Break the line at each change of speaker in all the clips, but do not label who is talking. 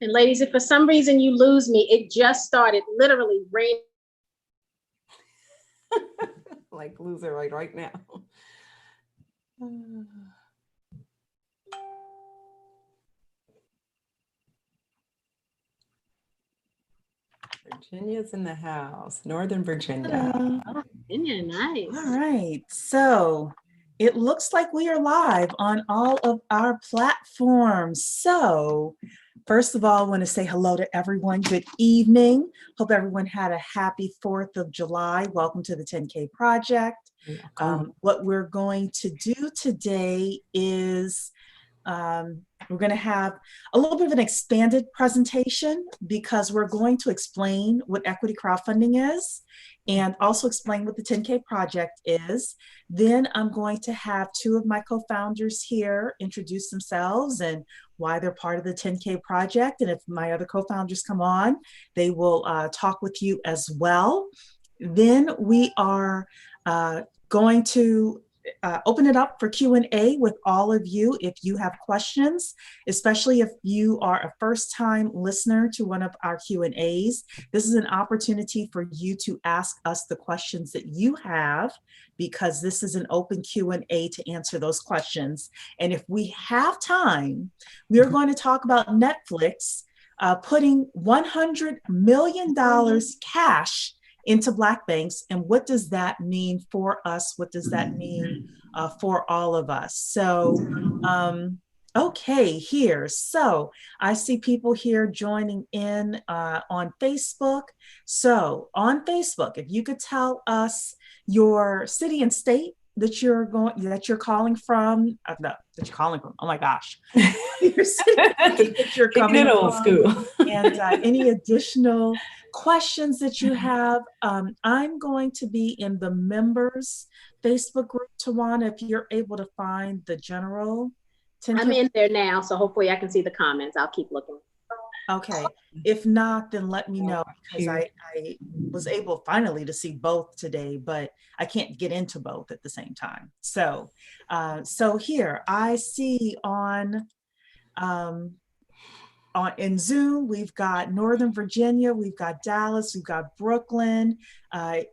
And ladies, if for some reason you lose me, it just started literally raining.
Like lose it right now. Virginia's in the house, Northern Virginia.
Oh, Virginia, nice.
All right, so it looks like we are live on all of our platforms. So first of all, I want to say hello to everyone. Good evening. Hope everyone had a happy 4th of July. Welcome to the 10K Project. What we're going to do today is we're going to have a little bit of an expanded presentation because we're going to explain what equity crowdfunding is and also explain what the 10K Project is. Then I'm going to have two of my co-founders here introduce themselves and why they're part of the 10K Project. And if my other co-founders come on, they will talk with you as well. Then we are going to open it up for Q&A with all of you if you have questions, especially if you are a first-time listener to one of our Q&As. This is an opportunity for you to ask us the questions that you have because this is an open Q&A to answer those questions. And if we have time, we are going to talk about Netflix putting $100 million cash into Black banks, and what does that mean for us? What does that mean for all of us? So, okay, here. So I see people here joining in on Facebook. So on Facebook, if you could tell us your city and state that you're calling from. Oh my gosh. Your city that you're coming
old
from,
school.
and any additional questions that you have. I'm going to be in the members Facebook group, Tawana, if you're able to find the general 10K.
I'm in there now, so hopefully I can see the comments. I'll keep looking.
Okay, if not, then let me know because I was able finally to see both today, but I can't get into both at the same time. So, so here I see in Zoom, we've got Northern Virginia, we've got Dallas, we've got Brooklyn.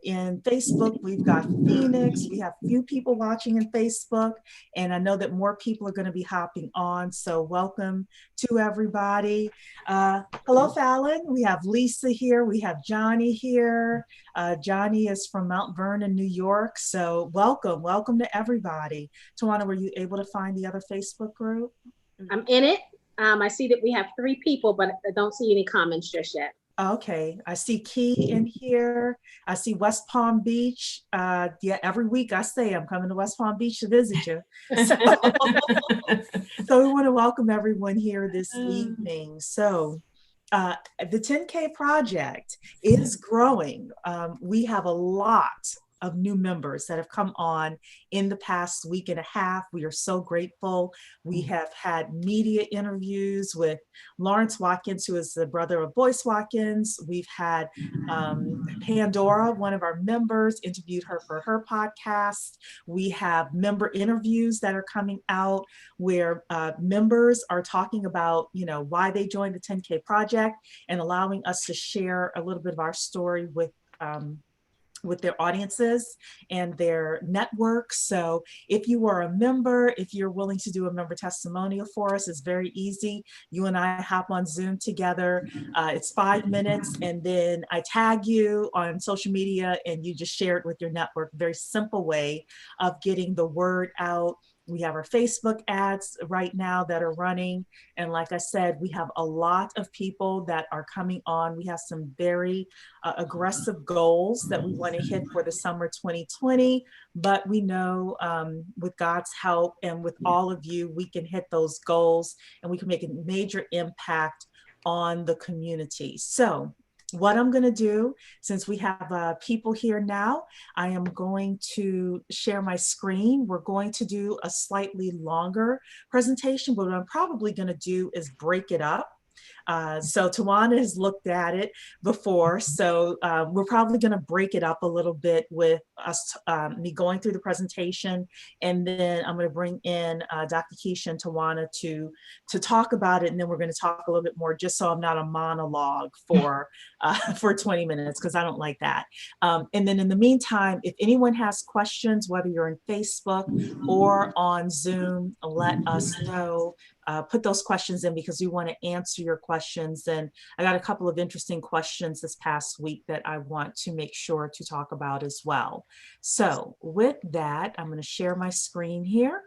In Facebook, we've got Phoenix. We have a few people watching in Facebook, and I know that more people are going to be hopping on. So welcome to everybody. Hello, Fallon. We have Lisa here. We have Johnny here. Johnny is from Mount Vernon, New York. So welcome to everybody. Tawana, were you able to find the other Facebook group?
I'm in it. I see that we have 3 people, but I don't see any comments just yet.
Okay, I see Key in here. I see West Palm Beach. Yeah, every week I say I'm coming to West Palm Beach to visit you. So we want to welcome everyone here this evening. So the 10K Project is growing. We have a lot of new members that have come on in the past week and a half. We are so grateful. We have had media interviews with Lawrence Watkins, who is the brother of Boyce Watkins. We've had Pandora, one of our members, interviewed her for her podcast. We have member interviews that are coming out where members are talking about, why they joined the 10K Project and allowing us to share a little bit of our story with their audiences and their networks. So if you are a member, if you're willing to do a member testimonial for us, it's very easy. You and I hop on Zoom together. It's 5 minutes, and then I tag you on social media and you just share it with your network. Very simple way of getting the word out. We have our Facebook ads right now that are running. And like I said, we have a lot of people that are coming on. We have some very aggressive goals that we want to hit for the summer 2020. But we know with God's help and with all of you, we can hit those goals and we can make a major impact on the community. So what I'm going to do, since we have people here now, I am going to share my screen. We're going to do a slightly longer presentation, but what I'm probably going to do is break it up So Tawana has looked at it before, so we're probably going to break it up a little bit with us, me going through the presentation, and then I'm going to bring in Dr. Keisha and Tawana to talk about it, and then we're going to talk a little bit more, just so I'm not a monologue for 20 minutes, because I don't like that. And then in the meantime, if anyone has questions, whether you're on Facebook or on Zoom, let us know. Put those questions in, because we want to answer your questions. And I got a couple of interesting questions this past week that I want to make sure to talk about as well. So with that, I'm going to share my screen here.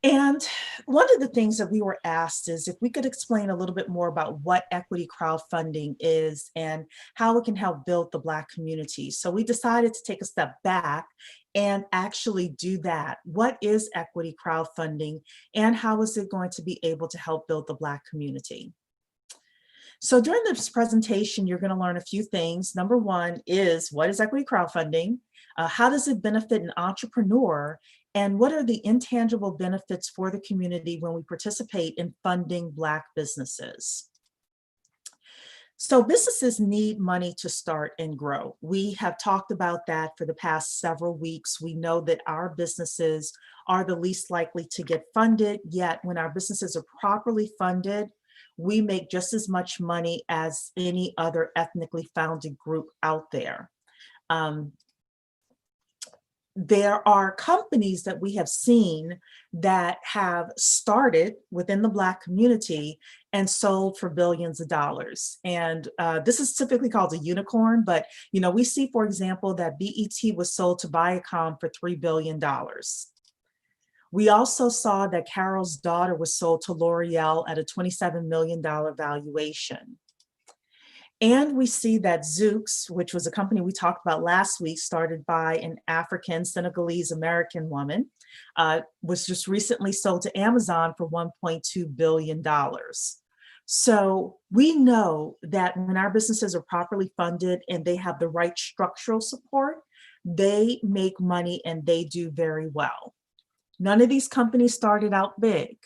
And one of the things that we were asked is if we could explain a little bit more about what equity crowdfunding is and how it can help build the Black community. So we decided to take a step back and actually do that. What is equity crowdfunding, and how is it going to be able to help build the Black community? So during this presentation, you're going to learn a few things. Number one is, what is equity crowdfunding? How does it benefit an entrepreneur? And what are the intangible benefits for the community when we participate in funding Black businesses? So businesses need money to start and grow. We have talked about that for the past several weeks. We know that our businesses are the least likely to get funded, yet when our businesses are properly funded, we make just as much money as any other ethnically founded group out there. There are companies that we have seen that have started within the Black community and sold for billions of dollars. And this is typically called a unicorn, but we see, for example, that BET was sold to Viacom for $3 billion. We also saw that Carol's Daughter was sold to L'Oreal at a $27 million valuation. And we see that Zoox, which was a company we talked about last week, started by an African Senegalese American woman, was just recently sold to Amazon for $1.2 billion. So we know that when our businesses are properly funded and they have the right structural support, they make money and they do very well. None of these companies started out big.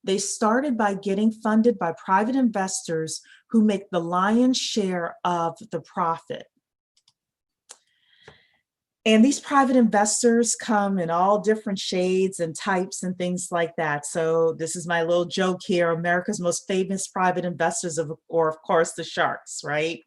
They started by getting funded by private investors who make the lion's share of the profit. And these private investors come in all different shades and types and things like that. So this is my little joke here. America's most famous private investors are of course the sharks, right?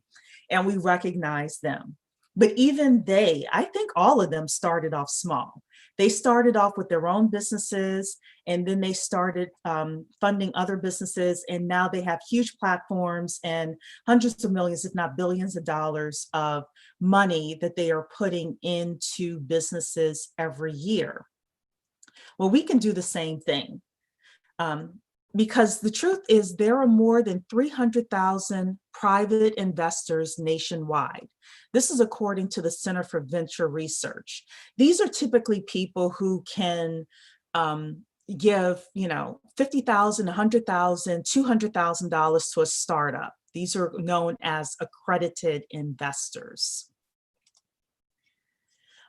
And we recognize them. But even they, I think all of them started off small. They started off with their own businesses, and then they started funding other businesses, and now they have huge platforms and hundreds of millions, if not billions of dollars of money that they are putting into businesses every year. Well, we can do the same thing. Because the truth is there are more than 300,000 private investors nationwide. This is according to the Center for Venture Research. These are typically people who can give, $50,000, $100,000, $200,000 to a startup. These are known as accredited investors.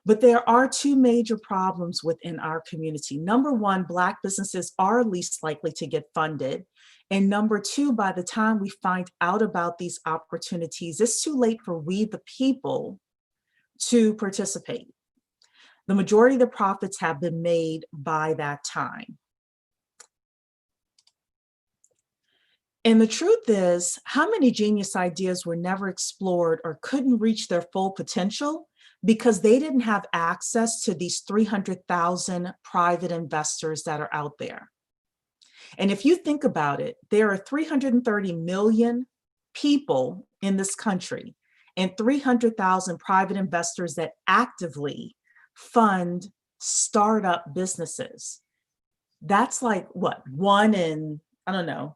But there are two major problems within our community. Number one, Black businesses are least likely to get funded. And number two, by the time we find out about these opportunities, it's too late for we, the people, to participate. The majority of the profits have been made by that time. And the truth is, how many genius ideas were never explored or couldn't reach their full potential because they didn't have access to these 300,000 private investors that are out there? And if you think about it, there are 330 million people in this country and 300,000 private investors that actively fund startup businesses. That's like what, one in, I don't know,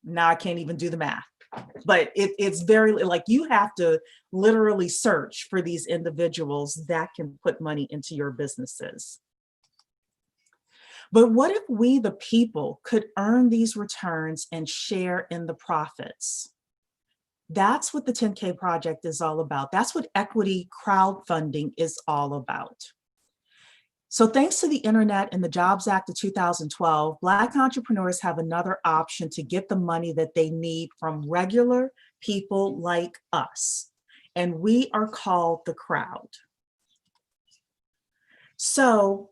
now I can't even do the math. But it's very, like, you have to literally search for these individuals that can put money into your businesses. But what if we, the people, could earn these returns and share in the profits? That's what the 10K project is all about. That's what equity crowdfunding is all about. So thanks to the internet and the Jobs Act of 2012, Black entrepreneurs have another option to get the money that they need from regular people like us. And we are called the crowd. So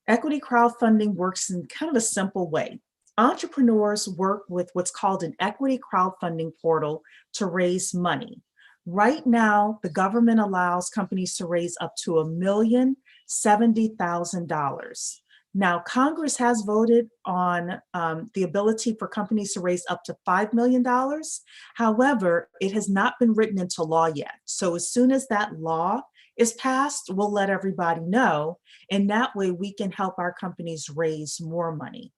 equity crowdfunding works in kind of a simple way. Entrepreneurs work with what's called an equity crowdfunding portal to raise money. Right now, the government allows companies to raise up to $1,070,000. Now, Congress has voted on the ability for companies to raise up to $5 million. However, it has not been written into law yet. So as soon as that law is passed, we'll let everybody know. And that way we can help our companies raise more money.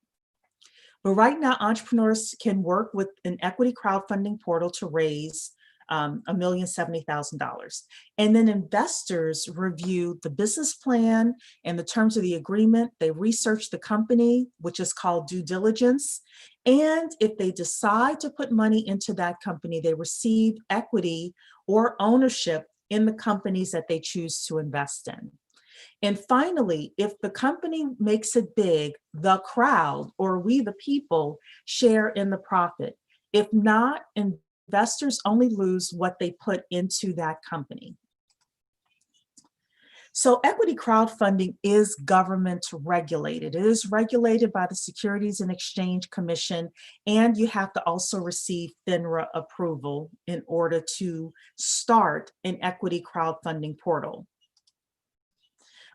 But right now, entrepreneurs can work with an equity crowdfunding portal to raise $1,070,000. And then investors review the business plan and the terms of the agreement. They research the company, which is called due diligence. And if they decide to put money into that company, they receive equity or ownership in the companies that they choose to invest in. And finally, if the company makes it big, the crowd, or we the people, share in the profit. If not, investors only lose what they put into that company. So equity crowdfunding is government regulated. It is regulated by the Securities and Exchange Commission, and you have to also receive FINRA approval in order to start an equity crowdfunding portal.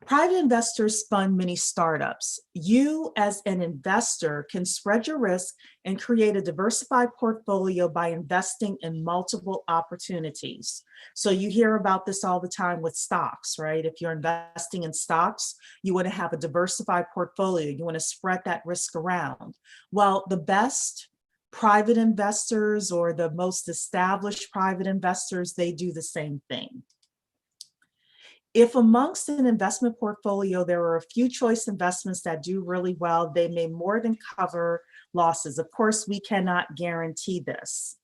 Private investors fund many startups. You as an investor can spread your risk and create a diversified portfolio by investing in multiple opportunities. So you hear about this all the time with stocks, right? If you're investing in stocks, you want to have a diversified portfolio. You want to spread that risk around. Well, the best private investors or the most established private investors, they do the same thing. If amongst an investment portfolio, there are a few choice investments that do really well, they may more than cover losses. Of course, we cannot guarantee this.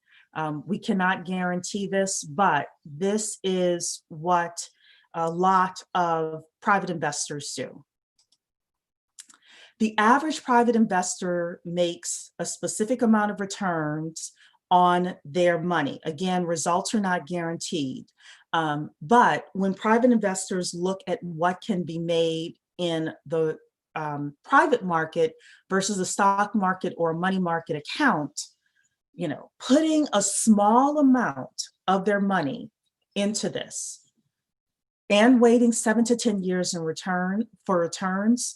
But this is what a lot of private investors do. The average private investor makes a specific amount of returns on their money. Again, results are not guaranteed. But when private investors look at what can be made in the private market versus a stock market or a money market account, you know, putting a small amount of their money into this and waiting 7 to 10 years in return for returns,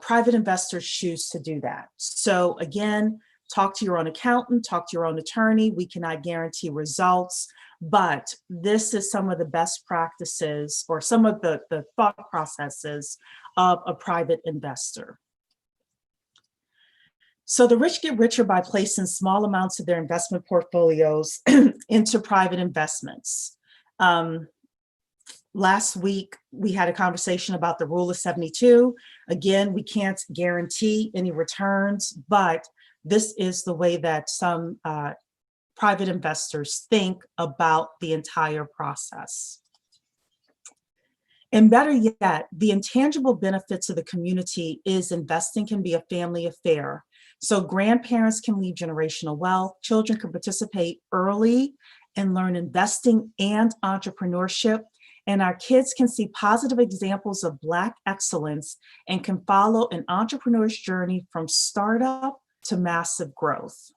private investors choose to do that. So again, talk to your own accountant, talk to your own attorney. We cannot guarantee results, but this is some of the best practices or some of the thought processes of a private investor. So the rich get richer by placing small amounts of their investment portfolios into private investments. Last week, we had a conversation about the rule of 72. Again, we can't guarantee any returns, but this is the way that some private investors think about the entire process. And better yet, the intangible benefits of the community is investing can be a family affair. So grandparents can leave generational wealth, children can participate early and learn investing and entrepreneurship, and our kids can see positive examples of Black excellence and can follow an entrepreneur's journey from startup to massive growth.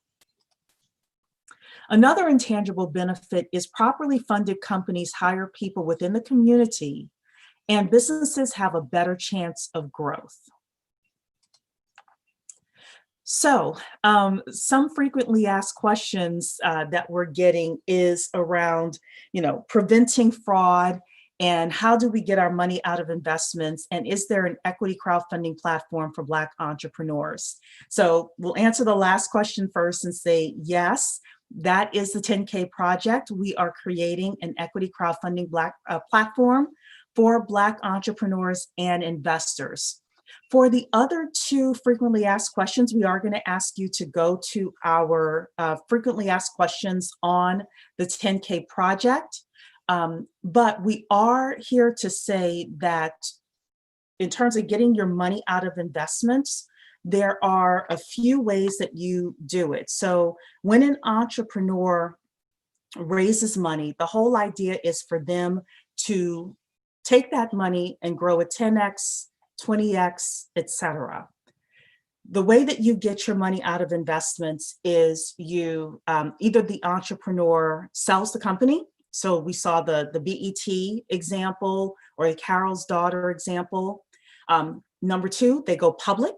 Another intangible benefit is properly funded companies hire people within the community, and businesses have a better chance of growth. So some frequently asked questions that we're getting is around, preventing fraud and how do we get our money out of investments, and is there an equity crowdfunding platform for Black entrepreneurs? So we'll answer the last question first and say yes, that is the 10K project. We are creating an equity crowdfunding platform for Black entrepreneurs and investors. For the other two frequently asked questions, we are going to ask you to go to our frequently asked questions on the 10K project. But we are here to say that in terms of getting your money out of investments, there are a few ways that you do it. So when an entrepreneur raises money, the whole idea is for them to take that money and grow it 10x, 20x, etc. The way that you get your money out of investments is you either the entrepreneur sells the company. So we saw the BET example or the Carol's Daughter example. Number two, they go public.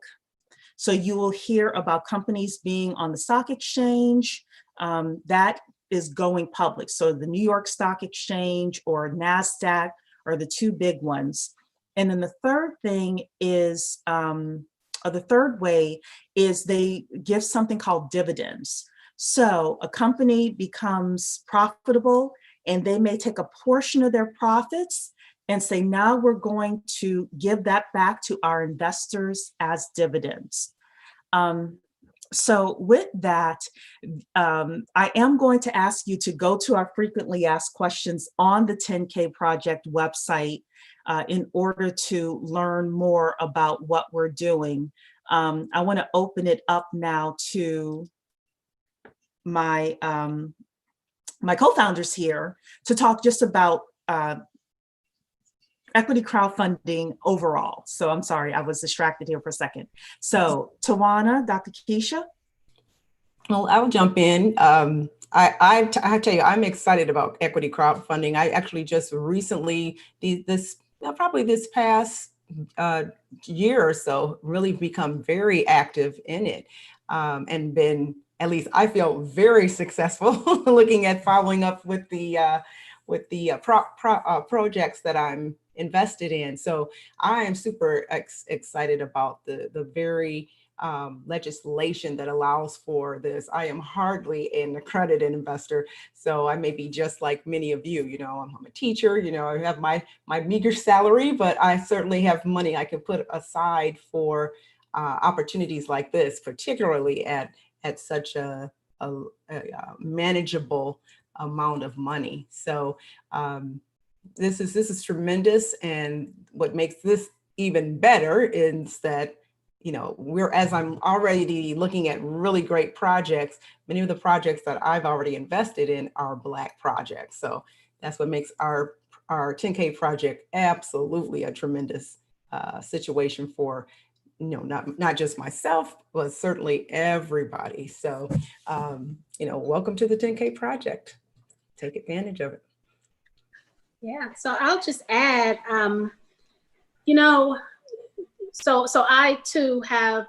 So you will hear about companies being on the stock exchange. That is going public. So the New York Stock Exchange or NASDAQ are the two big ones. And then the third thing is, the third way is they give something called dividends. So a company becomes profitable and they may take a portion of their profits and say, now we're going to give that back to our investors as dividends. So with that, I am going to ask you to go to our frequently asked questions on the 10K Project website in order to learn more about what we're doing. I want to open it up now to my my co-founders here to talk just about equity crowdfunding overall. So I'm sorry, I was distracted here for a second. So Tawana, Dr. Keisha.
Well, I'll jump in. I tell you, I'm excited about equity crowdfunding. I actually just recently, probably this past year or so, really become very active in it, and been, at least I feel, very successful looking at following up with the projects that I'm invested in. So I am super excited about the very legislation that allows for this. I am hardly an accredited investor, so I may be just like many of you. You know, I'm a teacher. You know, I have my meager salary, but I certainly have money I can put aside for opportunities like this, particularly at such a manageable amount of money. So this is tremendous, and what makes this even better is that, you know, as I'm already looking at really great projects, many of the projects that I've already invested in are Black projects. So that's what makes our 10K project absolutely a tremendous situation for, you know, not just myself, but certainly everybody. So, you know, welcome to the 10K project. Take advantage of it.
Yeah, so I'll just add, you know, so I too have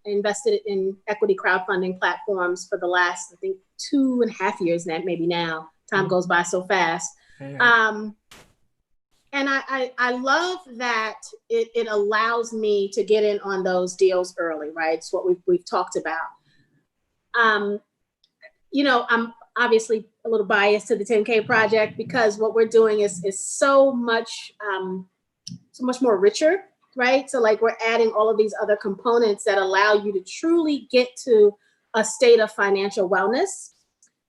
invested in equity crowdfunding platforms for the last, I think, 2.5 years now, maybe now. Time goes by so fast. And I love that it allows me to get in on those deals early, right? It's what we've talked about. You know, I'm obviously a little biased to the 10K project because what we're doing is so much more richer, right? So like we're adding all of these other components that allow you to truly get to a state of financial wellness.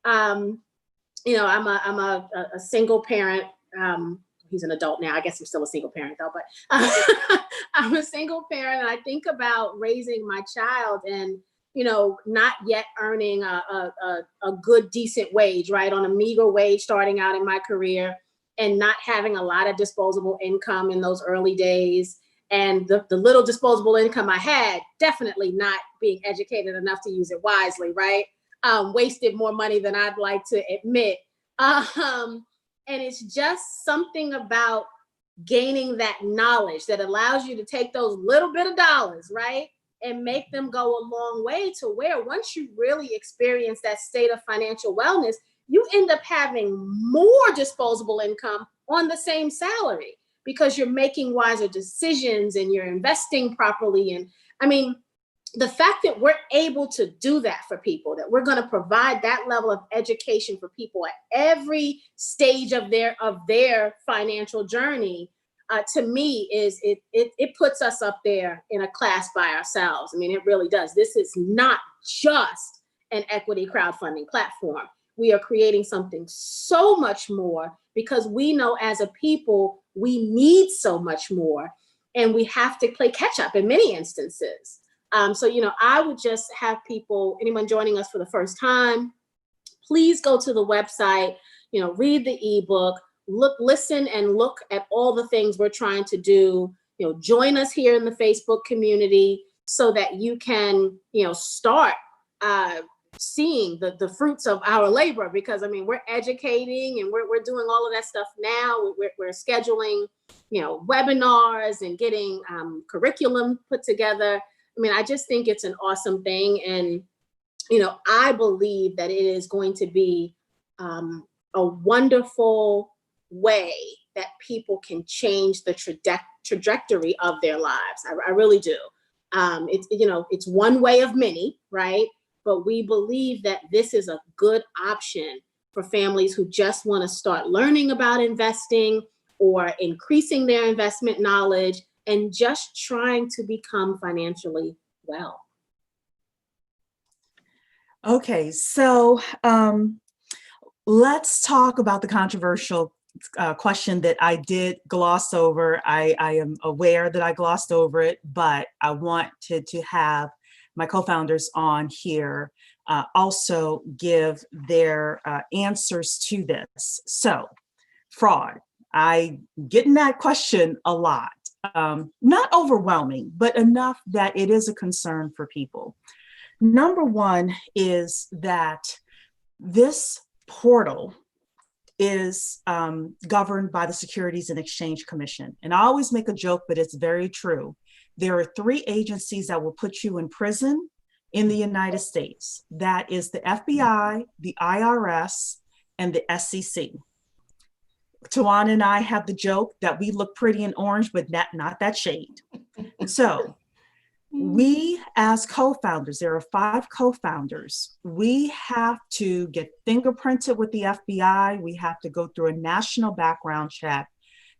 You know, I'm a single parent. He's an adult now. I guess I'm still a single parent though, but I'm a single parent, and I think about raising my child and, you know, not yet earning a good, decent wage, right? On a meager wage starting out in my career, and not having a lot of disposable income in those early days. And the little disposable income I had, definitely not being educated enough to use it wisely, right? Wasted more money than I'd like to admit. And it's just something about gaining that knowledge that allows you to take those little bit of dollars, right, and make them go a long way to where once you really experience that state of financial wellness, you end up having more disposable income on the same salary because you're making wiser decisions and you're investing properly. And I mean, the fact that we're able to do that for people, that we're going to provide that level of education for people at every stage of their financial journey, to me is it puts us up there in a class by ourselves. I mean, it really does. This is not just an equity crowdfunding platform. We are creating something so much more because we know as a people, we need so much more. and we have to play catch up in many instances. So, you know, I would just have people, anyone joining us for the first time, please go to the website, you know, read the ebook, listen and look at all the things we're trying to do. You know, join us here in the Facebook community so that you can, you know, start seeing the fruits of our labor, because I mean, we're educating and we're doing all of that stuff now. We're scheduling, you know, webinars and getting curriculum put together. I mean, I just think it's an awesome thing. And, you know, I believe that it is going to be a wonderful way that people can change the trajectory of their lives. I really do. It's, you know, it's one way of many, right? But we believe that this is a good option for families who just want to start learning about investing or increasing their investment knowledge and just trying to become financially well.
Okay, so let's talk about the controversial question that I did gloss over. I am aware that I glossed over it, but I wanted to have my co-founders on here also give their answers to this. So, fraud. I get in that question a lot. Not overwhelming, but enough that it is a concern for people. Number one is that this portal is governed by the Securities and Exchange Commission. And I always make a joke, but it's very true. There are 3 agencies that will put you in prison in the United States. That is the FBI, the IRS, and the SEC. Tawana and I have the joke that we look pretty in orange, but not that shade. So we as co-founders, there are 5 co-founders, we have to get fingerprinted with the FBI. We have to go through a national background check.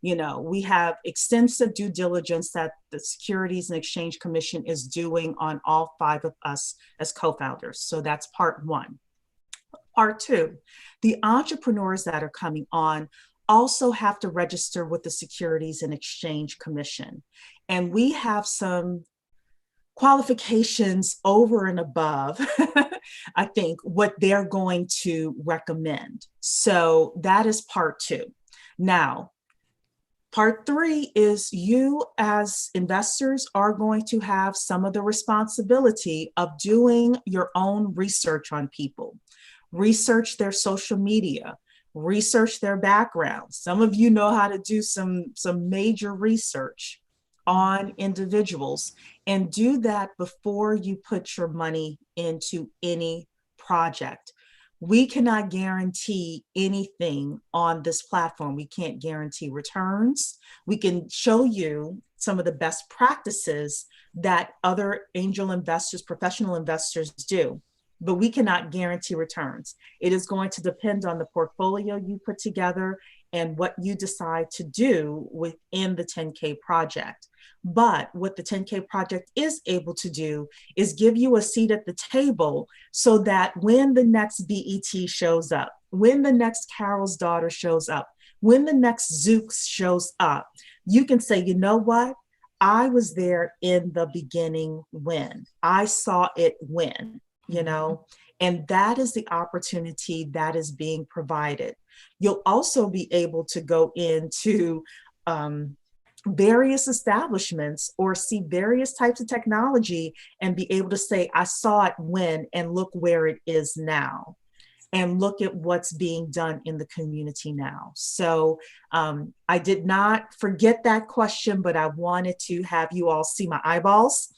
You know, we have extensive due diligence that the Securities and Exchange Commission is doing on all 5 of us as co-founders. So that's part 1. Part 2, the entrepreneurs that are coming on also have to register with the Securities and Exchange Commission. And we have some qualifications over and above, I think, what they're going to recommend. So that is part 2. Now, part 3 is you as investors are going to have some of the responsibility of doing your own research on people. Research their social media, research their background. Some of you know how to do some major research on individuals, and do that before you put your money into any project. We cannot guarantee anything on this platform. We can't guarantee returns. We can show you some of the best practices that other angel investors, professional investors do, but we cannot guarantee returns. It is going to depend on the portfolio you put together and what you decide to do within the 10K project. But what the 10K project is able to do is give you a seat at the table so that when the next BET shows up, when the next Carol's Daughter shows up, when the next Zooks shows up, you can say, you know what? I was there in the beginning when. I saw it when, you know? And that is the opportunity that is being provided. You'll also be able to go into various establishments or see various types of technology and be able to say, I saw it when, and look where it is now. And look at what's being done in the community now. So I did not forget that question, but I wanted to have you all see my eyeballs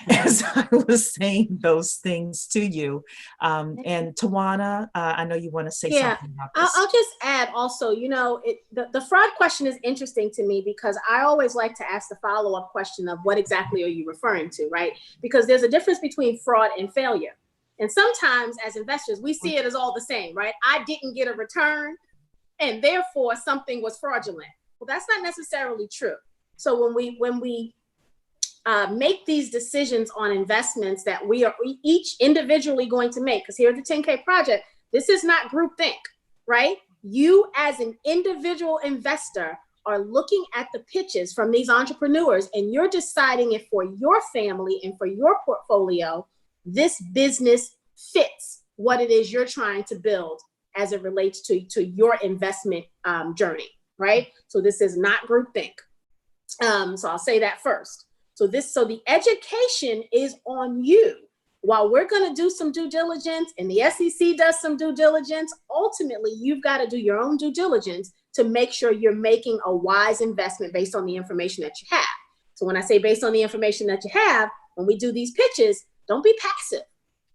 as I was saying those things to you. And Tawana, I know you want to say something about this.
I'll just add also, you know, the fraud question is interesting to me because I always like to ask the follow-up question of what exactly are you referring to, right? Because there's a difference between fraud and failure. And sometimes as investors, we see it as all the same, right? I didn't get a return and therefore something was fraudulent. Well, that's not necessarily true. So when we make these decisions on investments that we are each individually going to make, because here at the 10K project, this is not groupthink, right? You as an individual investor are looking at the pitches from these entrepreneurs and you're deciding if for your family and for your portfolio, this business fits what it is you're trying to build as it relates to your investment journey, right? So this is not groupthink. So I'll say that first. So the education is on you. While we're going to do some due diligence and the SEC does some due diligence, ultimately you've got to do your own due diligence to make sure you're making a wise investment based on the information that you have. So when I say based on the information that you have, when we do these pitches, don't be passive.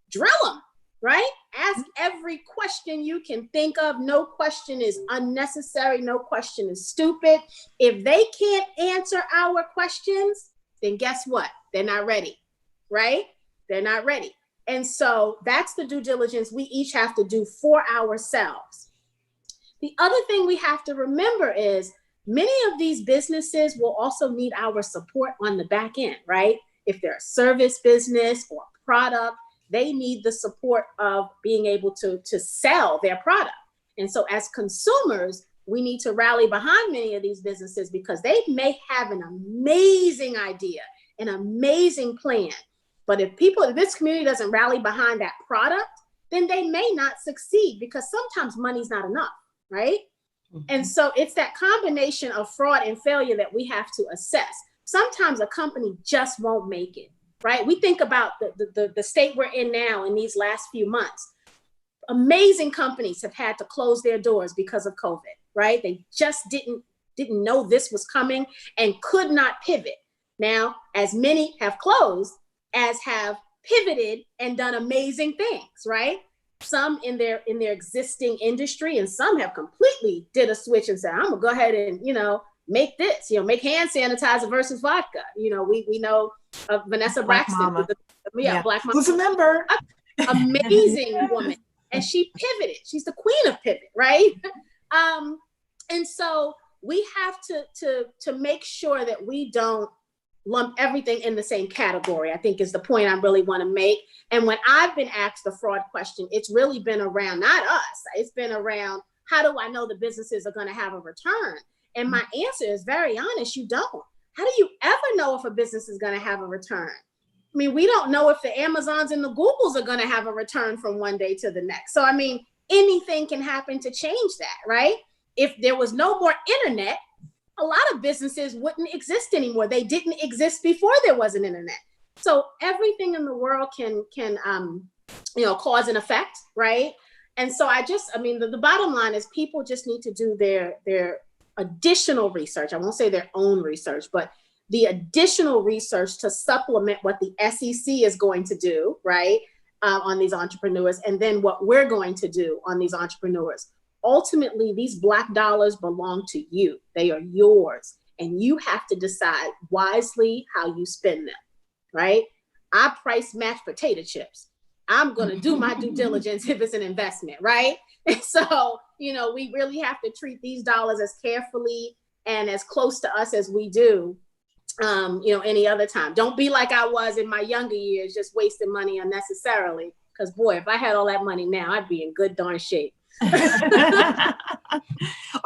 Drill them, right? Ask every question you can think of. No question is unnecessary. No question is stupid. If they can't answer our questions, then guess what? They're not ready, right? They're not ready. And so that's the due diligence we each have to do for ourselves. The other thing we have to remember is many of these businesses will also need our support on the back end, right? If they're a service business or product, they need the support of being able to sell their product. And so as consumers, we need to rally behind many of these businesses because they may have an amazing idea, an amazing plan. But if this community doesn't rally behind that product, then they may not succeed because sometimes money's not enough, right? Mm-hmm. And so it's that combination of fraud and failure that we have to assess. Sometimes a company just won't make it, right? We think about the state we're in now in these last few months. Amazing companies have had to close their doors because of COVID, right? They just didn't know this was coming and could not pivot. Now, as many have closed, as have pivoted and done amazing things, right? Some in their existing industry, and some have completely did a switch and said, I'm gonna go ahead and, make this, make hand sanitizer versus vodka. We know of Vanessa Braxton, Black Mama.
Who's a member?
Amazing woman. And she pivoted. She's the queen of pivot, right? And so we have to make sure that we don't lump everything in the same category, I think is the point I really want to make. And when I've been asked the fraud question, it's really been around, not us, it's been around, how do I know the businesses are going to have a return? And my answer is very honest, you don't. How do you ever know if a business is going to have a return? I mean, we don't know if the Amazons and the Googles are going to have a return from one day to the next. So, I mean, anything can happen to change that, right? If there was no more internet, a lot of businesses wouldn't exist anymore. They didn't exist before there was an internet. So everything in the world can cause an effect, right? And so the bottom line is people just need to do their additional research. I won't say their own research, but the additional research to supplement what the SEC is going to do, right, on these entrepreneurs, and then what we're going to do on these entrepreneurs. Ultimately, these Black dollars belong to you. They are yours. And you have to decide wisely how you spend them, right? I price match potato chips. I'm going to do my due diligence if it's an investment, right? And so, we really have to treat these dollars as carefully and as close to us as we do, any other time. Don't be like I was in my younger years, just wasting money unnecessarily. Because boy, if I had all that money now, I'd be in good darn shape.
Or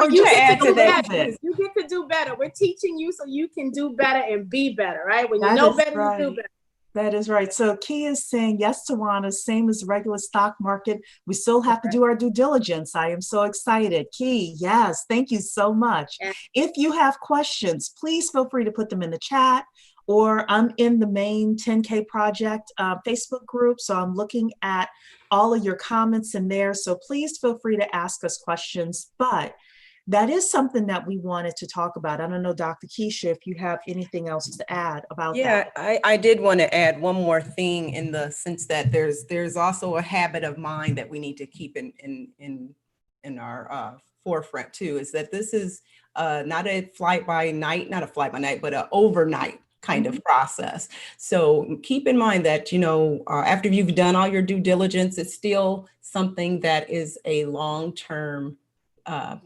you add to that.
You get to do better. We're teaching you so you can do better and be better, right? When you know better, you do better.
That is right. So Key is saying, yes, Tawana, same as regular stock market. We still have to do our due diligence. I am so excited. Key, yes, thank you so much. Yeah. If you have questions, please feel free to put them in the chat, or I'm in the main 10K Project Facebook group. So I'm looking at all of your comments in there. So please feel free to ask us questions. But that is something that we wanted to talk about. I don't know, Dr. Keisha, if you have anything else to add about that.
Yeah, I did want to add one more thing in the sense that there's also a habit of mind that we need to keep in our forefront too, is that this is not a fly by night, but an overnight kind of process. So keep in mind that, after you've done all your due diligence, it's still something that is a long-term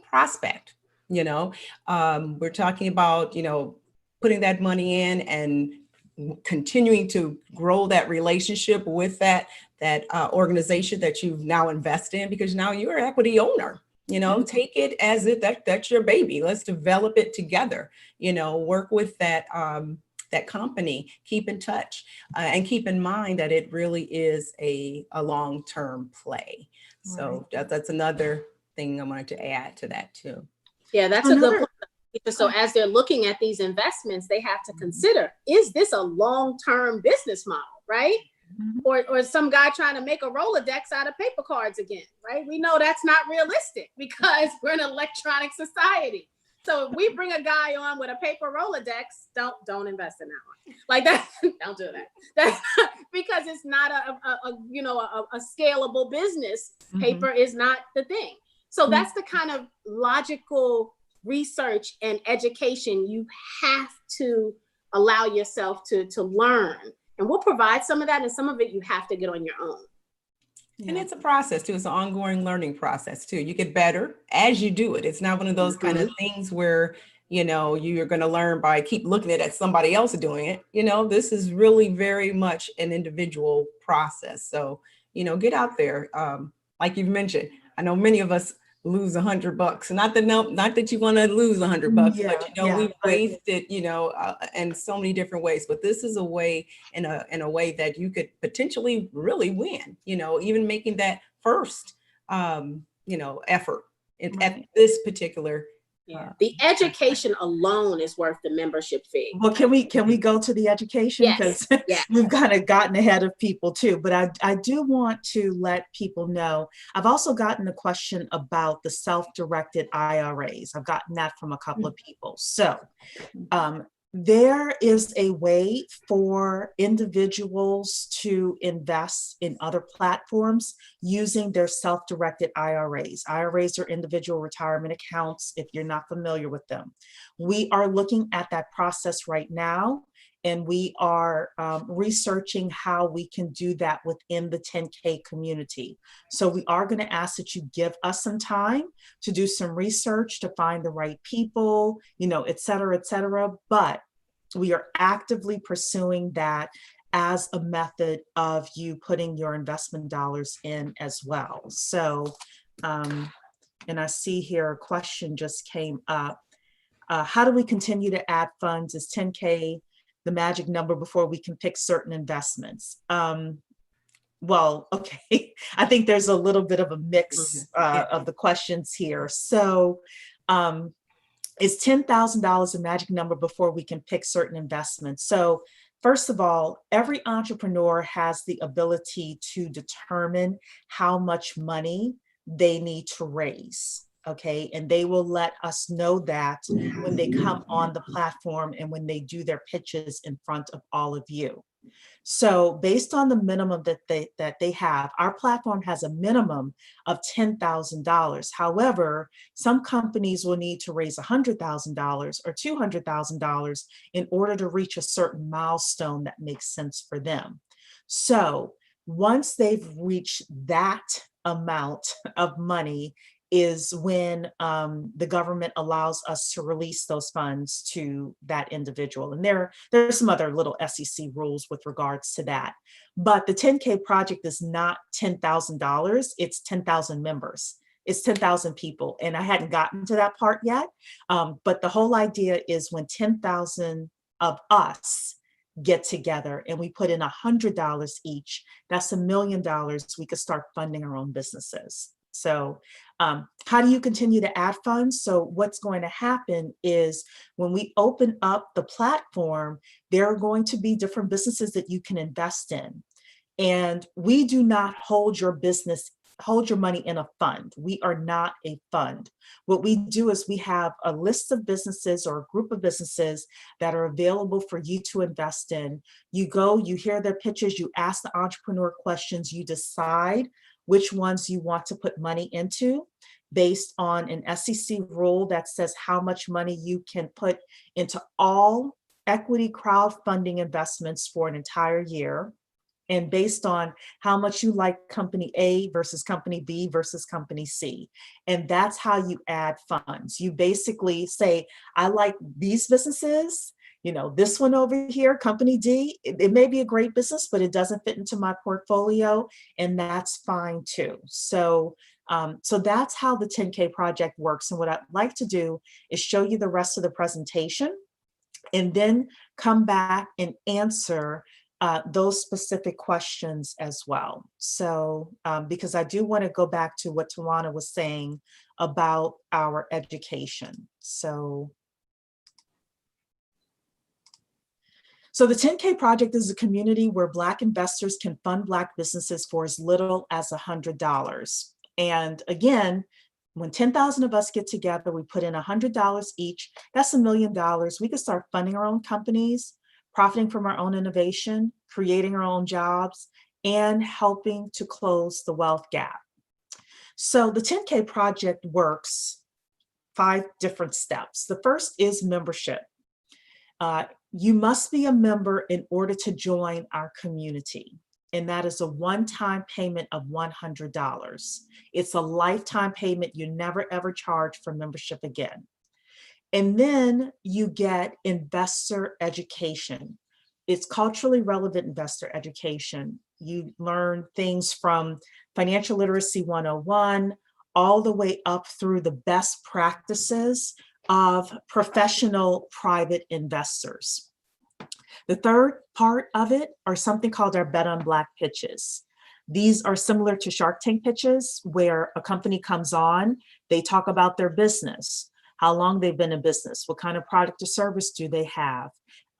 prospect. We're talking about, putting that money in and continuing to grow that relationship with that organization that you've now invested in, because now you're an equity owner. You know, take it as if that's your baby. Let's develop it together. You know, work with that company, keep in touch, and keep in mind that it really is a long-term play. So that's another thing I wanted to add to that too.
Yeah, that's a good point. So as they're looking at these investments, they have to consider, is this a long-term business model, right? Or some guy trying to make a Rolodex out of paper cards again, right? We know that's not realistic because we're an electronic society. So if we bring a guy on with a paper Rolodex, don't invest in that one. Like that, don't do that. That's because it's not a scalable business. Paper is not the thing. So that's the kind of logical research and education you have to allow yourself to learn. And we'll provide some of that, and some of it you have to get on your own.
And it's a process too. It's an ongoing learning process too. You get better as you do it. It's not one of those kind of things where, you know, you're going to learn by keep looking at somebody else doing it. You know, this is really very much an individual process. So, you know, get out there. Like you've mentioned, I know many of us lose $100. Not that you want to lose $100, but you know, we've wasted, you know, in so many different ways. But this is a way, in a way that you could potentially really win. You know, even making that first, you know, effort at this particular.
The education alone is worth the membership fee.
Well, can we go to the education? Because we've kind of gotten ahead of people too. But I do want to let people know, I've also gotten a question about the self-directed IRAs. I've gotten that from a couple of people. So there is a way for individuals to invest in other platforms using their self-directed IRAs. IRAs are individual retirement accounts, if you're not familiar with them. We are looking at that process right now, and we are researching how we can do that within the 10K community. So we are going to ask that you give us some time to do some research, to find the right people, you know, et cetera, but we are actively pursuing that as a method of you putting your investment dollars in as well. So, and I see here a question just came up. How do we continue to add funds? Is 10K the magic number before we can pick certain investments? Well, okay, I think there's a little bit of a mix of the questions here. So is $10,000 a magic number before we can pick certain investments? So first of all, every entrepreneur has the ability to determine how much money they need to raise. Okay, and they will let us know that when they come on the platform and when they do their pitches in front of all of you. So based on the minimum that they have, our platform has a minimum of $10,000. However, some companies will need to raise $100,000 or $200,000 in order to reach a certain milestone that makes sense for them. So once they've reached that amount of money is when the government allows us to release those funds to that individual. And there's some other little SEC rules with regards to that. But the 10K project is not $10,000, it's 10,000 members. It's 10,000 people. And I hadn't gotten to that part yet. But the whole idea is when 10,000 of us get together and we put in $100 each, that's $1 million. We could start funding our own businesses. So how do you continue to add funds? So what's going to happen is when we open up the platform, there are going to be different businesses that you can invest in. And we do not hold your money in a fund. We are not a fund. What we do is we have a list of businesses or a group of businesses that are available for you to invest in. You go, you hear their pitches, you ask the entrepreneur questions, you decide which ones you want to put money into based on an SEC rule that says how much money you can put into all equity crowdfunding investments for an entire year, and based on how much you like company A versus company B versus company C. And that's how you add funds. You basically say, I like these businesses. You know, this one over here, company D, it may be a great business, but it doesn't fit into my portfolio, and that's fine too. So So that's how the 10K project works. And what I'd like to do is show you the rest of the presentation and then come back and answer those specific questions as well. So, because I do want to go back to what Tawana was saying about our education. So the 10K project is a community where Black investors can fund Black businesses for as little as $100. And again, when 10,000 of us get together, we put in $100 each, that's $1 million. We could start funding our own companies, profiting from our own innovation, creating our own jobs, and helping to close the wealth gap. So the 10K project works 5 different steps. The first is membership. You must be a member in order to join our community. And that is a one-time payment of $100. It's a lifetime payment. You never ever charge for membership again. And then you get investor education. It's culturally relevant investor education. You learn things from Financial Literacy 101 all the way up through the best practices of professional private investors. The third part of it are something called our Bet on Black pitches. These are similar to Shark Tank pitches, where a company comes on, they talk about their business, how long they've been in business, what kind of product or service do they have,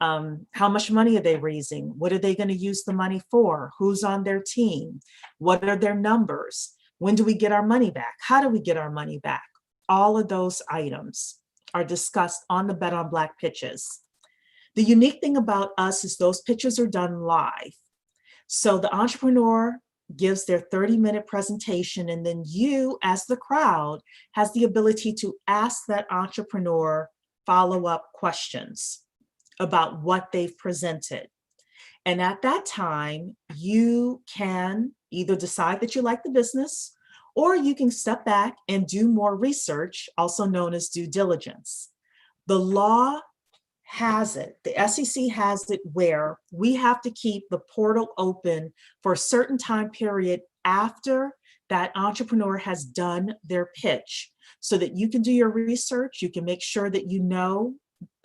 how much money are they raising, what are they going to use the money for, who's on their team, what are their numbers, when do we get our money back, how do we get our money back? All of those items are discussed on the Bet on Black pitches. The unique thing about us is those pitches are done live. So the entrepreneur gives their 30-minute presentation, and then you, as the crowd, has the ability to ask that entrepreneur follow-up questions about what they've presented. And at that time, you can either decide that you like the business, or you can step back and do more research, also known as due diligence. The law has it, the SEC has it, where we have to keep the portal open for a certain time period after that entrepreneur has done their pitch, so that you can do your research, you can make sure that you know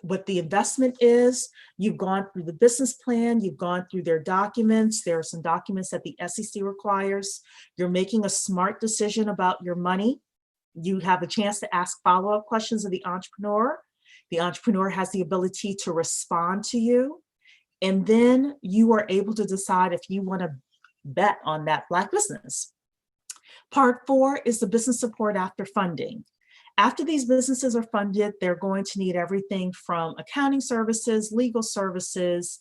what the investment is, you've gone through the business plan, you've gone through their documents, there are some documents that the SEC requires, you're making a smart decision about your money, you have a chance to ask follow-up questions of the entrepreneur. The entrepreneur has the ability to respond to you, and then you are able to decide if you want to bet on that Black business. Part 4 is the business support after funding. After these businesses are funded, they're going to need everything from accounting services, legal services,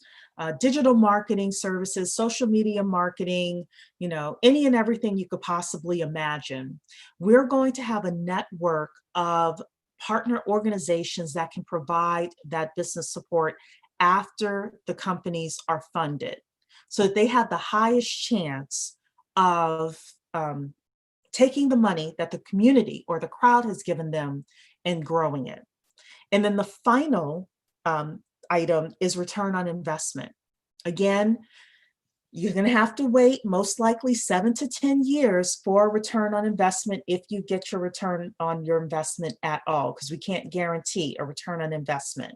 digital marketing services, social media marketing, any and everything you could possibly imagine. We're going to have a network of partner organizations that can provide that business support after the companies are funded, so that they have the highest chance of taking the money that the community or the crowd has given them and growing it. And then the final item is return on investment. Again, you're going to have to wait most likely 7 to 10 years for a return on investment if you get your return on your investment at all, because we can't guarantee a return on investment.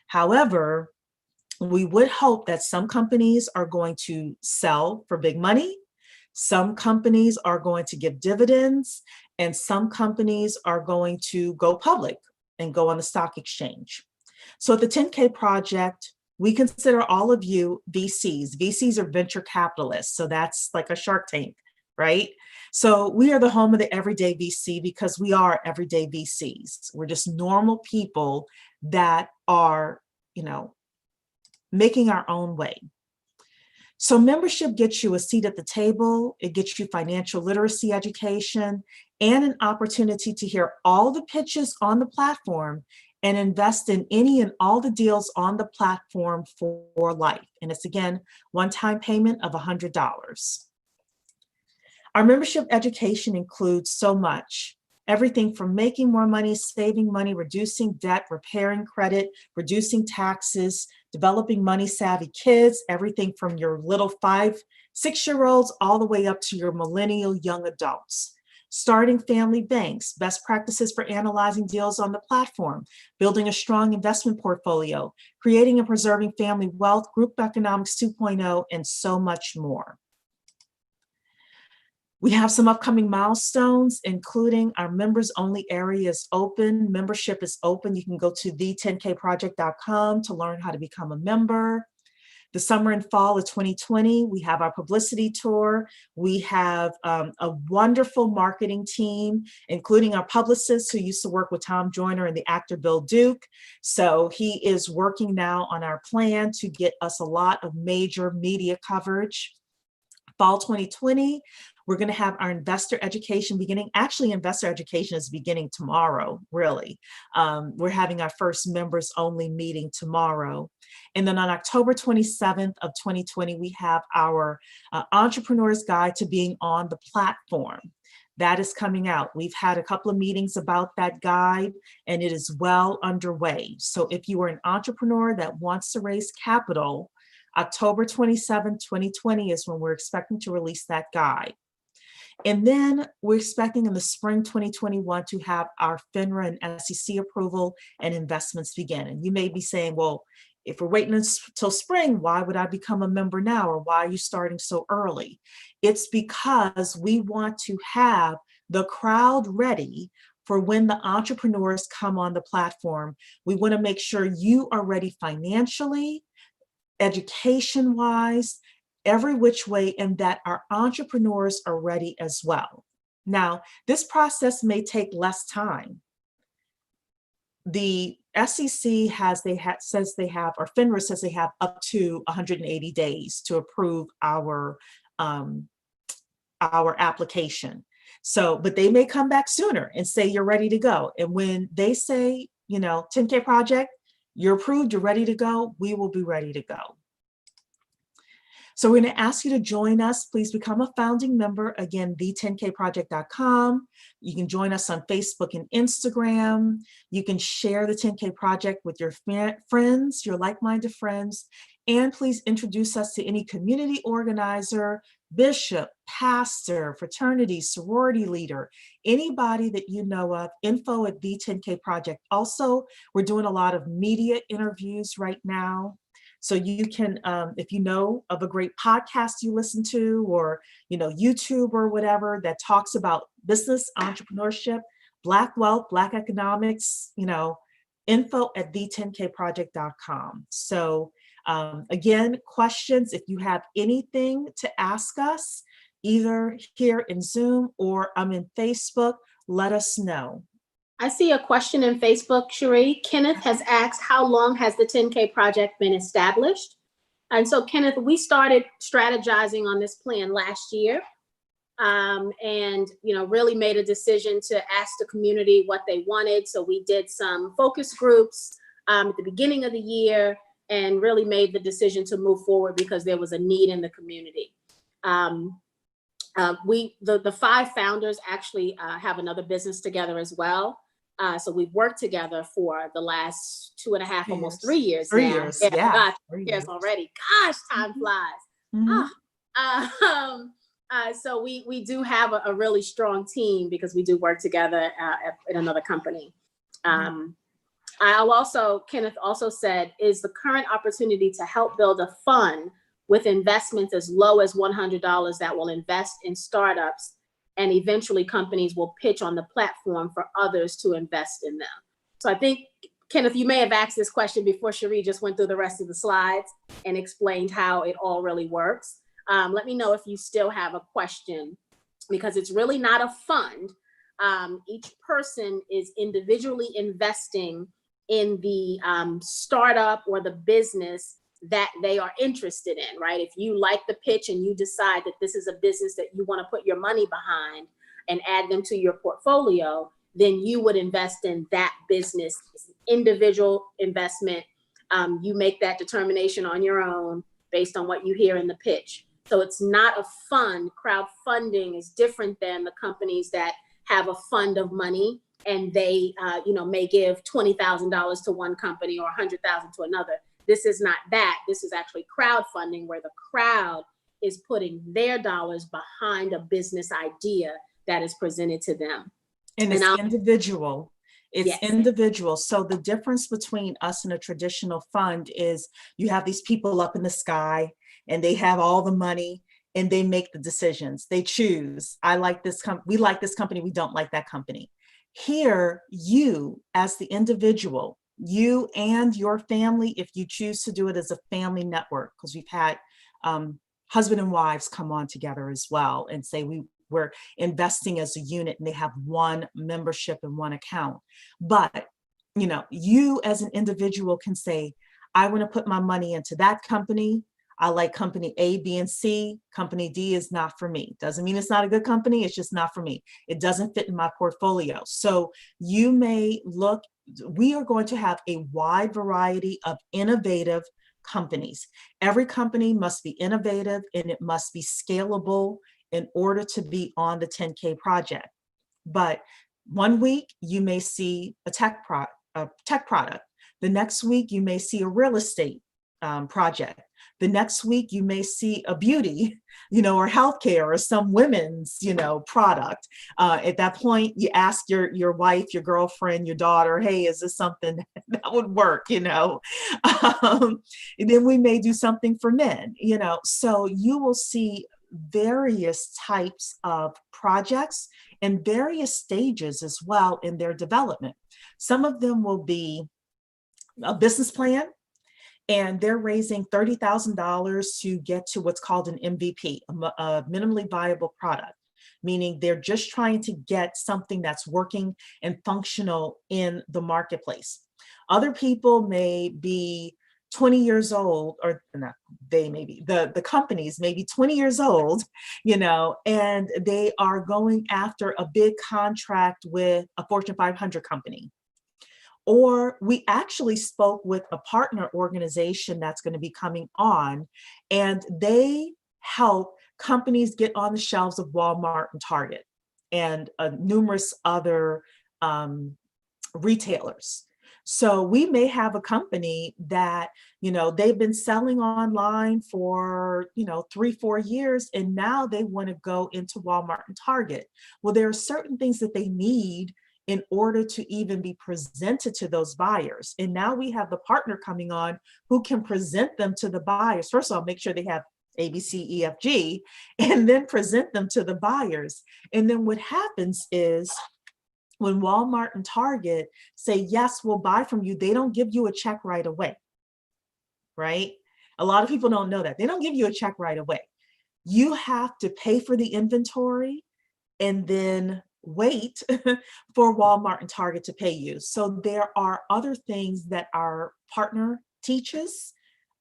However, we would hope that some companies are going to sell for big money, some companies are going to give dividends, and some companies are going to go public and go on the stock exchange. So at the 10K project, we consider all of you VCs. VCs are venture capitalists, so that's like a Shark Tank, right? So we are the home of the everyday VC because we are everyday VCs. We're just normal people that are, making our own way. So membership gets you a seat at the table, it gets you financial literacy education, and an opportunity to hear all the pitches on the platform and invest in any and all the deals on the platform for life. And it's, again, one-time payment of $100. Our membership education includes so much. Everything from making more money, saving money, reducing debt, repairing credit, reducing taxes, developing money-savvy kids, everything from your little 5-6-year-olds all the way up to your millennial young adults. starting family banks, best practices for analyzing deals on the platform, building a strong investment portfolio, creating and preserving family wealth, group economics 2.0, and so much more. We have some upcoming milestones, including our members only area is open. Membership is open. You can go to the10kproject.com to learn how to become a member. The summer and fall of 2020, we have our publicity tour. We have a wonderful marketing team, including our publicist who used to work with Tom Joyner and the actor Bill Duke. So he is working now on our plan to get us a lot of major media coverage. Fall 2020, we're going to have our investor education beginning. Actually, investor education is beginning tomorrow, really. We're having our first members only meeting tomorrow. And then on October 27th of 2020, we have our Entrepreneur's Guide to Being on the Platform. That is coming out. We've had a couple of meetings about that guide, and it is well underway. So if you are an entrepreneur that wants to raise capital, October 27, 2020 is when we're expecting to release that guide. And then we're expecting in the spring 2021 to have our FINRA and SEC approval and investments begin. And you may be saying, well, if we're waiting until spring, why would I become a member now? Or why are you starting so early? It's because we want to have the crowd ready for when the entrepreneurs come on the platform. We want to make sure you are ready financially, education-wise, every which way, and that our entrepreneurs are ready as well. Now, this process may take less time. The SEC says they have, or FINRA says they have up to 180 days to approve our application. So, but they may come back sooner and say you're ready to go. And when they say, 10K Project, you're approved, you're ready to go, we will be ready to go. So we're going to ask you to join us. Please become a founding member. Again, the10kproject.com. You can join us on Facebook and Instagram. You can share the 10K Project with your friends, your like-minded friends, and please introduce us to any community organizer, bishop, pastor, fraternity, sorority leader, anybody that you know of, info at the10K Project. Also, we're doing a lot of media interviews right now. So you can, if you know of a great podcast you listen to, or YouTube or whatever that talks about business, entrepreneurship, Black wealth, Black economics, info at the10kproject.com. So again, questions, if you have anything to ask us, either here in Zoom or in Facebook, let us know.
I see a question in Facebook, Cherie. Kenneth has asked, how long has the 10K Project been established? And so, Kenneth, we started strategizing on this plan last year, and really made a decision to ask the community what they wanted. So we did some focus groups at the beginning of the year and really made the decision to move forward because there was a need in the community. The 5 founders actually have another business together as well. So we've worked together for the last 2.5, almost 3 years.
3
now.
years,
Yeah.
yeah.
Gosh, 3 years already. Gosh, time flies.
Mm-hmm.
So we do have a really strong team because we do work together at another company. Kenneth also said, is the current opportunity to help build a fund with investments as low as $100 that will invest in startups, and eventually companies will pitch on the platform for others to invest in them. So I think, Kenneth, you may have asked this question before Cherie just went through the rest of the slides and explained how it all really works. Let me know if you still have a question, because it's really not a fund. Each person is individually investing in the startup or the business that they are interested in, right? If you like the pitch and you decide that this is a business that you want to put your money behind and add them to your portfolio, then you would invest in that business. It's an individual investment. You make that determination on your own based on what you hear in the pitch. So it's not a fund. Crowdfunding is different than the companies that have a fund of money and they may give $20,000 to one company or $100,000 to another. This is not that. This is actually crowdfunding, where the crowd is putting their dollars behind a business idea that is presented to them.
And it's individual. It's
Yes.
individual. So the difference between us and a traditional fund is you have these people up in the sky and they have all the money and they make the decisions. They choose. I like this we like this company. We don't like that company. Here, you as the individual, you and your family, if you choose to do it as a family network, because we've had husband and wives come on together as well and say we're investing as a unit, and they have one membership and one account. But you as an individual can say, I want to put my money into that company. I like company A, B, and C. Company D is not for me. Doesn't mean it's not a good company. It's just not for me. It doesn't fit in my portfolio. So you may look, we are going to have a wide variety of innovative companies. Every company must be innovative and it must be scalable in order to be on the 10K project. But one week you may see a tech product. The next week you may see a real estate project. The next week you may see a beauty, or healthcare or some women's, product. At that point, you ask your wife, your girlfriend, your daughter, hey, is this something that would work? And then we may do something for men, so you will see various types of projects and various stages as well in their development. Some of them will be a business plan, and they're raising $30,000 to get to what's called an MVP, a minimally viable product, meaning they're just trying to get something that's working and functional in the marketplace. Other people may be 20 years old, or not, they may be, the companies may be 20 years old, and they are going after a big contract with a Fortune 500 company. Or we actually spoke with a partner organization that's going to be coming on, and they help companies get on the shelves of Walmart and Target and numerous other retailers. So we may have a company that, they've been selling online for, 3-4 years, and now they want to go into Walmart and Target. Well, there are certain things that they need in order to even be presented to those buyers. And now we have the partner coming on who can present them to the buyers. First of all, make sure they have A, B, C, E, F, G, and then present them to the buyers. And then what happens is when Walmart and Target say, yes, we'll buy from you, they don't give you a check right away, right? A lot of people don't know that. They don't give you a check right away. You have to pay for the inventory and then wait for Walmart and Target to pay you. So there are other things that our partner teaches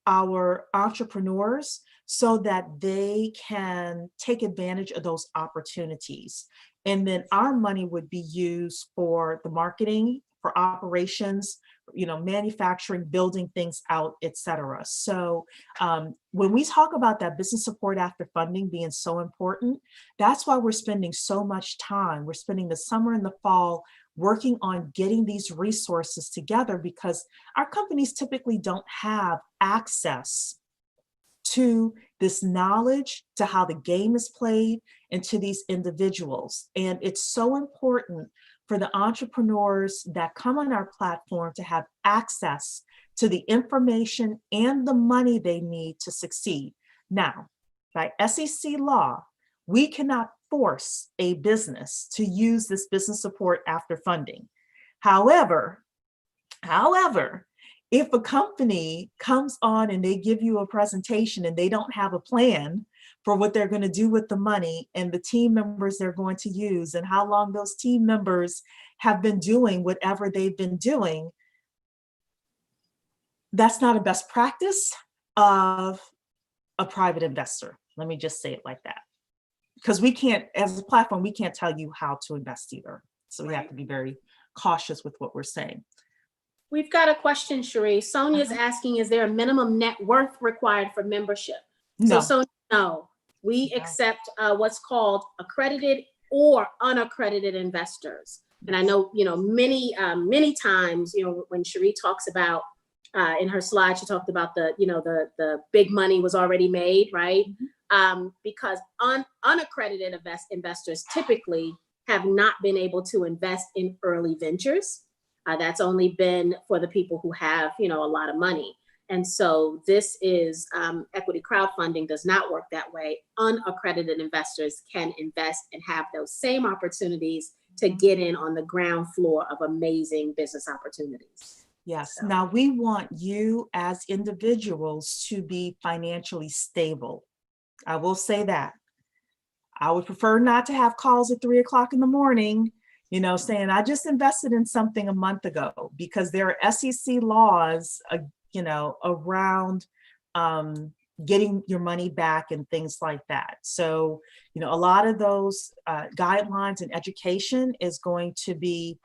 our entrepreneurs so that they can take advantage of those opportunities. And then our money would be used for the marketing, for operations, manufacturing, building things out, etc. So when we talk about that business support after funding being so important, that's why we're spending so much time. We're spending the summer and the fall working on getting these resources together, because our companies typically don't have access to this knowledge, to how the game is played, and to these individuals. And it's so important for the entrepreneurs that come on our platform to have access to the information and the money they need to succeed. Now, by SEC law, we cannot force a business to use this business support after funding. However, if a company comes on and they give you a presentation and they don't have a plan for what they're going to do with the money and the team members they're going to use and how long those team members have been doing whatever they've been doing, that's not a best practice of a private investor. Let me just say it like that. Because we can't, as a platform, we can't tell you how to invest either. So we have to be very cautious with what we're saying.
We've got a question, Cherie. Sonia's asking, is there a minimum net worth required for membership?
No.
So Sonia, no. We accept what's called accredited or unaccredited investors. And I know, many times, when Cherie talks about in her slide, she talked about the big money was already made, right? because unaccredited investors typically have not been able to invest in early ventures. That's only been for the people who have, a lot of money. And so this is equity crowdfunding does not work that way. Unaccredited investors can invest and have those same opportunities to get in on the ground floor of amazing business opportunities.
Yes.
So.
Now we want you as individuals to be financially stable. I will say that. I would prefer not to have calls at 3 o'clock in the morning, saying I just invested in something a month ago, because there are SEC laws, around getting your money back and things like that. So, a lot of those guidelines and education is going to be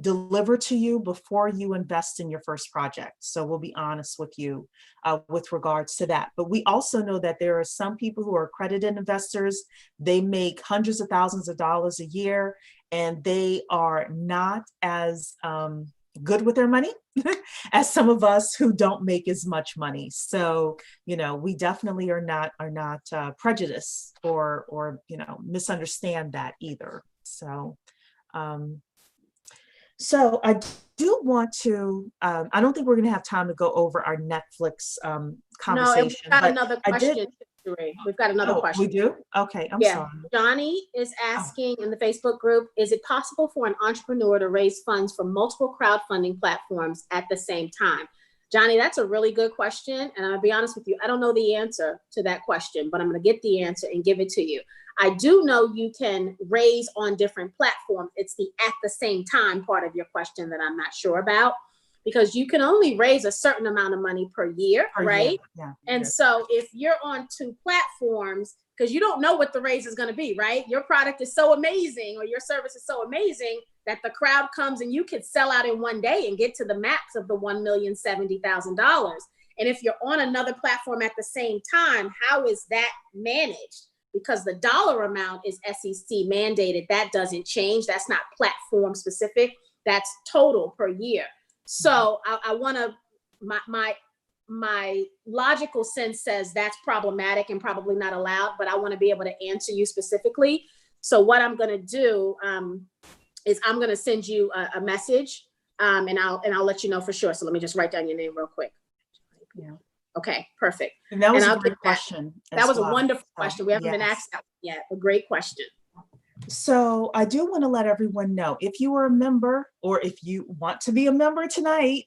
delivered to you before you invest in your first project. So we'll be honest with you with regards to that. But we also know that there are some people who are accredited investors. They make hundreds of thousands of dollars a year, and they are not as good with their money as some of us who don't make as much money. So, we definitely are not prejudiced or misunderstand that either. So, so I do want to, I don't think we're going to have time to go over our Netflix conversation.
No, we've got another question. We've got another question.
We do? Okay, I'm sorry.
Johnny is asking in the Facebook group, is it possible for an entrepreneur to raise funds from multiple crowdfunding platforms at the same time? Johnny, that's a really good question. And I'll be honest with you, I don't know the answer to that question, but I'm going to get the answer and give it to you. I do know you can raise on different platforms. It's the at the same time part of your question that I'm not sure about, because you can only raise a certain amount of money per year, right?
Yeah.
And so if you're on two platforms, because you don't know what the raise is going to be, right? Your product is so amazing or your service is so amazing that the crowd comes and you could sell out in one day and get to the max of the $1,070,000. And if you're on another platform at the same time, how is that managed? Because the dollar amount is SEC mandated. That doesn't change. That's not platform specific. That's total per year. So I want to, my logical sense says that's problematic and probably not allowed, but I want to be able to answer you specifically. So what I'm going to do is I'm going to send you a message and I'll let you know for sure. So let me just write down your name real quick.
Yeah.
Okay, perfect.
And that was a great question.
That was a wonderful question. We haven't been asked that yet. A great question.
So I do want to let everyone know, if you are a member or if you want to be a member tonight,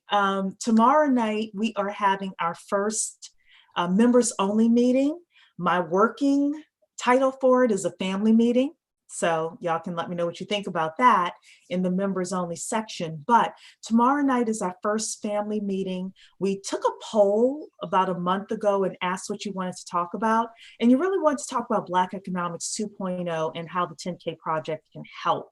tomorrow night, we are having our first members only meeting. My working title for it is a family meeting. So y'all can let me know what you think about that in the members only section. But tomorrow night is our first family meeting. We took a poll about a month ago and asked what you wanted to talk about. And you really wanted to talk about Black Economics 2.0 and how the 10K project can help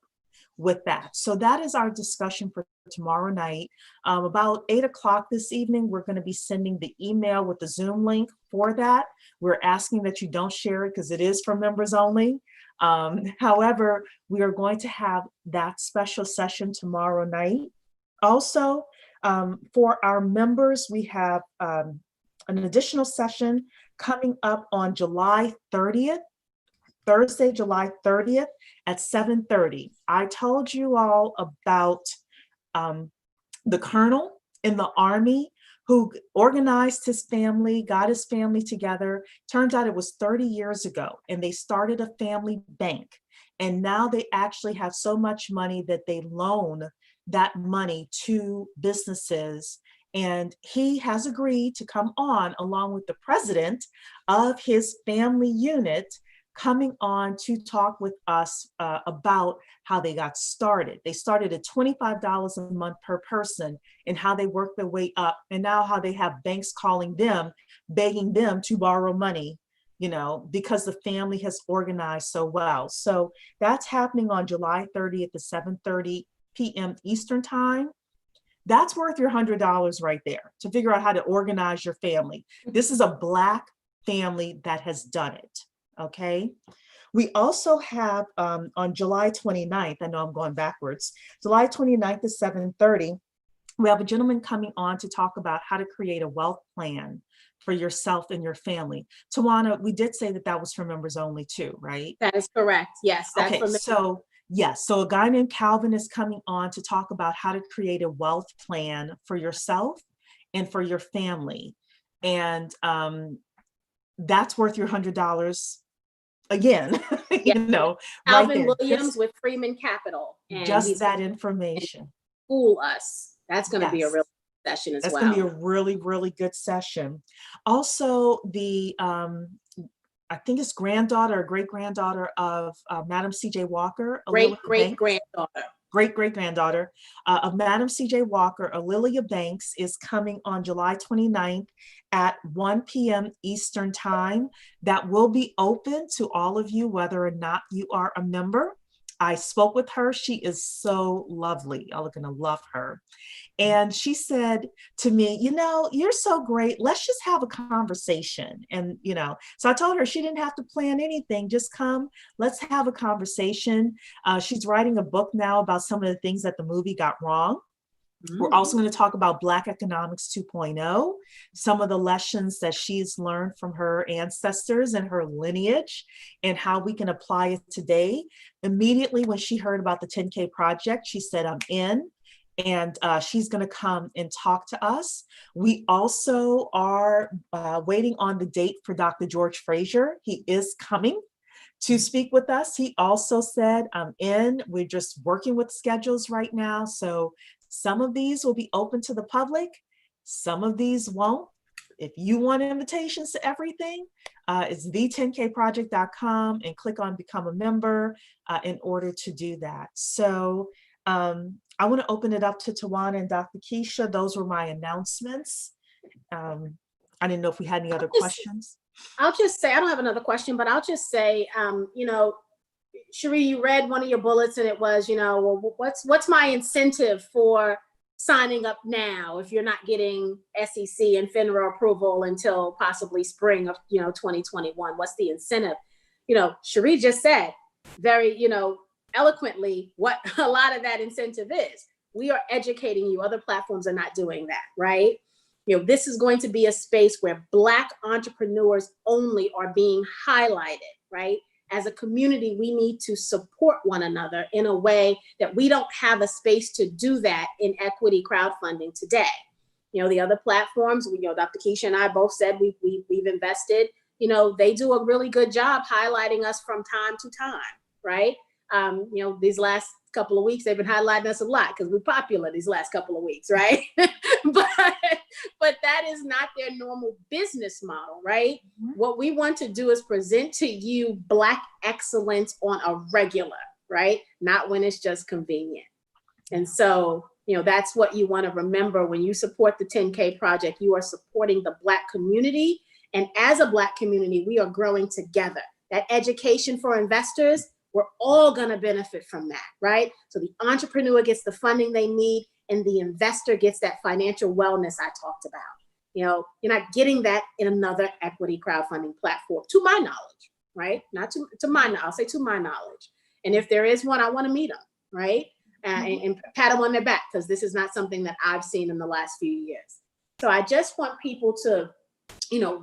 with that. So that is our discussion for tomorrow night. About 8 o'clock this evening, we're going to be sending the email with the Zoom link for that. We're asking that you don't share it because it is for members only. However, we are going to have that special session tomorrow night. Also, for our members, we have an additional session coming up on July 30th, Thursday, July 30th at 7:30. I told you all about the colonel in the Army who organized his family, got his family together. Turns out it was 30 years ago, and they started a family bank. And now they actually have so much money that they loan that money to businesses. And he has agreed to come on along with the president of his family unit, coming on to talk with us about how they got started. They started at $25 a month per person and how they worked their way up, and now how they have banks calling them, begging them to borrow money, because the family has organized so well. So that's happening on July 30th at 7:30 p.m. Eastern time. That's worth your $100 right there to figure out how to organize your family. This is a Black family that has done it. Okay. We also have on July 29th, I know I'm going backwards, July 29th at 7:30, we have a gentleman coming on to talk about how to create a wealth plan for yourself and your family. Tawana, we did say that that was for members only too, right?
That is correct. Yes, that's
Okay,
for me.
so yes, so a guy named Calvin is coming on to talk about how to create a wealth plan for yourself and for your family. And that's worth your $100 again,
Yeah.
right
Alvin
there.
Williams with Freeman Capital. And
Just
he's
that
gonna
information.
school us. That's going to be a
Yes.
real session as
That's
well.
going to be a really, really good session. Also, the I think it's granddaughter or great granddaughter of Madam C.J. Walker,
Great
Banks,
granddaughter.
great granddaughter of Madam C.J. Walker, Alilia Banks, is coming on July 29th at 1 p.m. Eastern Time. That will be open to all of you, whether or not you are a member. I spoke with her. She is so lovely. Y'all are going to love her. And she said to me, you're so great. Let's just have a conversation. And, so I told her she didn't have to plan anything. Just come. Let's have a conversation. She's writing a book now about some of the things that the movie got wrong. We're also going to talk about Black Economics 2.0, some of the lessons that she's learned from her ancestors and her lineage, and how we can apply it today. Immediately when she heard about the 10K project, she said, I'm in. And she's going to come and talk to us. We also are waiting on the date for Dr. George Frazier. He is coming to speak with us. He also said, I'm in. We're just working with schedules right now. So some of these will be open to the public. Some of these won't. If you want invitations to everything, it's the10kproject.com and click on become a member in order to do that. So I want to open it up to Tawana and Dr. Keisha. Those were my announcements. I didn't know if we had any other questions.
I'll just say, I don't have another question, but I'll just say, Cherie, you read one of your bullets and it was, well, what's my incentive for signing up now if you're not getting SEC and FINRA approval until possibly spring of, 2021? What's the incentive? Cherie just said very, eloquently what a lot of that incentive is. We are educating you. Other platforms are not doing that, right? This is going to be a space where Black entrepreneurs only are being highlighted, right? As a community, we need to support one another in a way that we don't have a space to do that in equity crowdfunding today. The other platforms, Dr. Keisha and I both said we've invested, they do a really good job highlighting us from time to time, right? These last couple of weeks, they've been highlighting us a lot because we're popular these last couple of weeks, right? but that is not their normal business model, right? Mm-hmm. What we want to do is present to you Black excellence on a regular, right? Not when it's just convenient. And so, that's what you want to remember when you support the 10K project. You are supporting the Black community. And as a Black community, we are growing together. That education for investors, we're all going to benefit from that, right? So the entrepreneur gets the funding they need and the investor gets that financial wellness I talked about. You're not getting that in another equity crowdfunding platform, to my knowledge, right? Not to my knowledge, I'll say to my knowledge. And if there is one, I want to meet them, right? And pat them on their back, because this is not something that I've seen in the last few years. So I just want people to,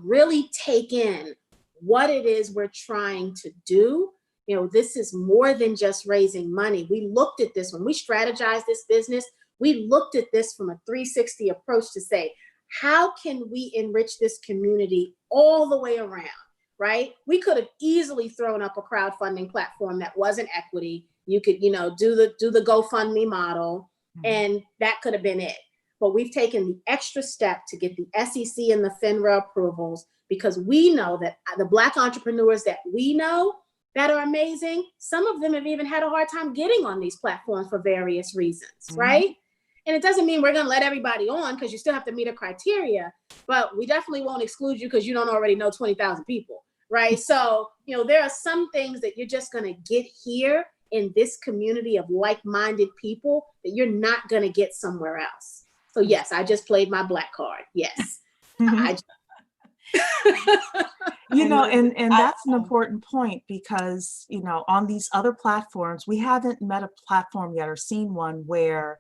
really take in what it is we're trying to do. This is more than just raising money. We looked at this when we strategized this business. We looked at this from a 360 approach to say, how can we enrich this community all the way around, right? We could have easily thrown up a crowdfunding platform that wasn't equity. You could, do the GoFundMe model, and that could have been it. But we've taken the extra step to get the SEC and the FINRA approvals, because we know that the Black entrepreneurs that we know that are amazing, some of them have even had a hard time getting on these platforms for various reasons, right? And it doesn't mean we're going to let everybody on, because you still have to meet a criteria, but we definitely won't exclude you because you don't already know 20,000 people, right? So, there are some things that you're just going to get here in this community of like-minded people that you're not going to get somewhere else. So yes, I just played my Black card. Yes.
And that's an important point, because, on these other platforms, we haven't met a platform yet or seen one where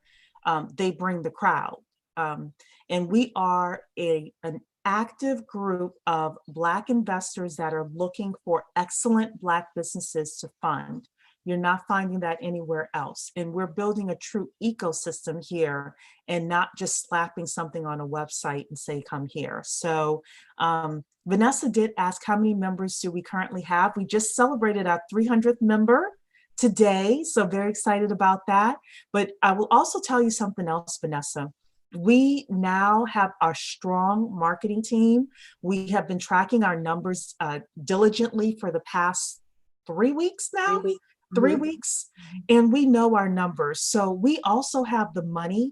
they bring the crowd. And we are an active group of Black investors that are looking for excellent Black businesses to fund. You're not finding that anywhere else. And we're building a true ecosystem here and not just slapping something on a website and say, come here. So Vanessa did ask, how many members do we currently have? We just celebrated our 300th member today. So very excited about that. But I will also tell you something else, Vanessa. We now have our strong marketing team. We have been tracking our numbers diligently for the past 3 weeks now.
3 weeks.
3 weeks, and we know our numbers. So we also have the money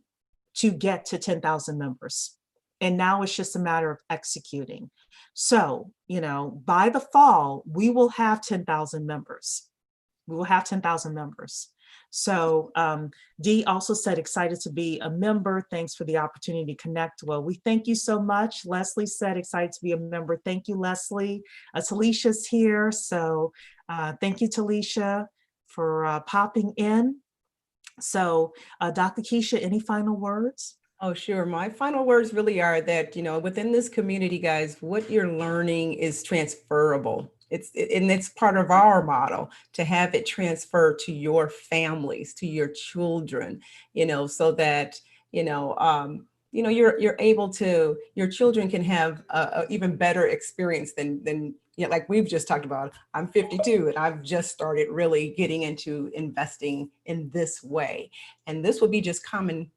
to get to 10,000 members. And now it's just a matter of executing. So, by the fall, we will have 10,000 members. We will have 10,000 members. So Dee also said, excited to be a member. Thanks for the opportunity to connect. Well, we thank you so much. Leslie said, excited to be a member. Thank you, Leslie. Talisha's here. So thank you, Talisha, for popping in. So Dr. Keisha, any final words?
Oh, sure. My final words really are that, within this community, guys, what you're learning is transferable. It's part of our model to have it transfer to your families, to your children, so that, you're able to, your children can have a even better experience than like we've just talked about. I'm 52 and I've just started really getting into investing in this way. And this will be just common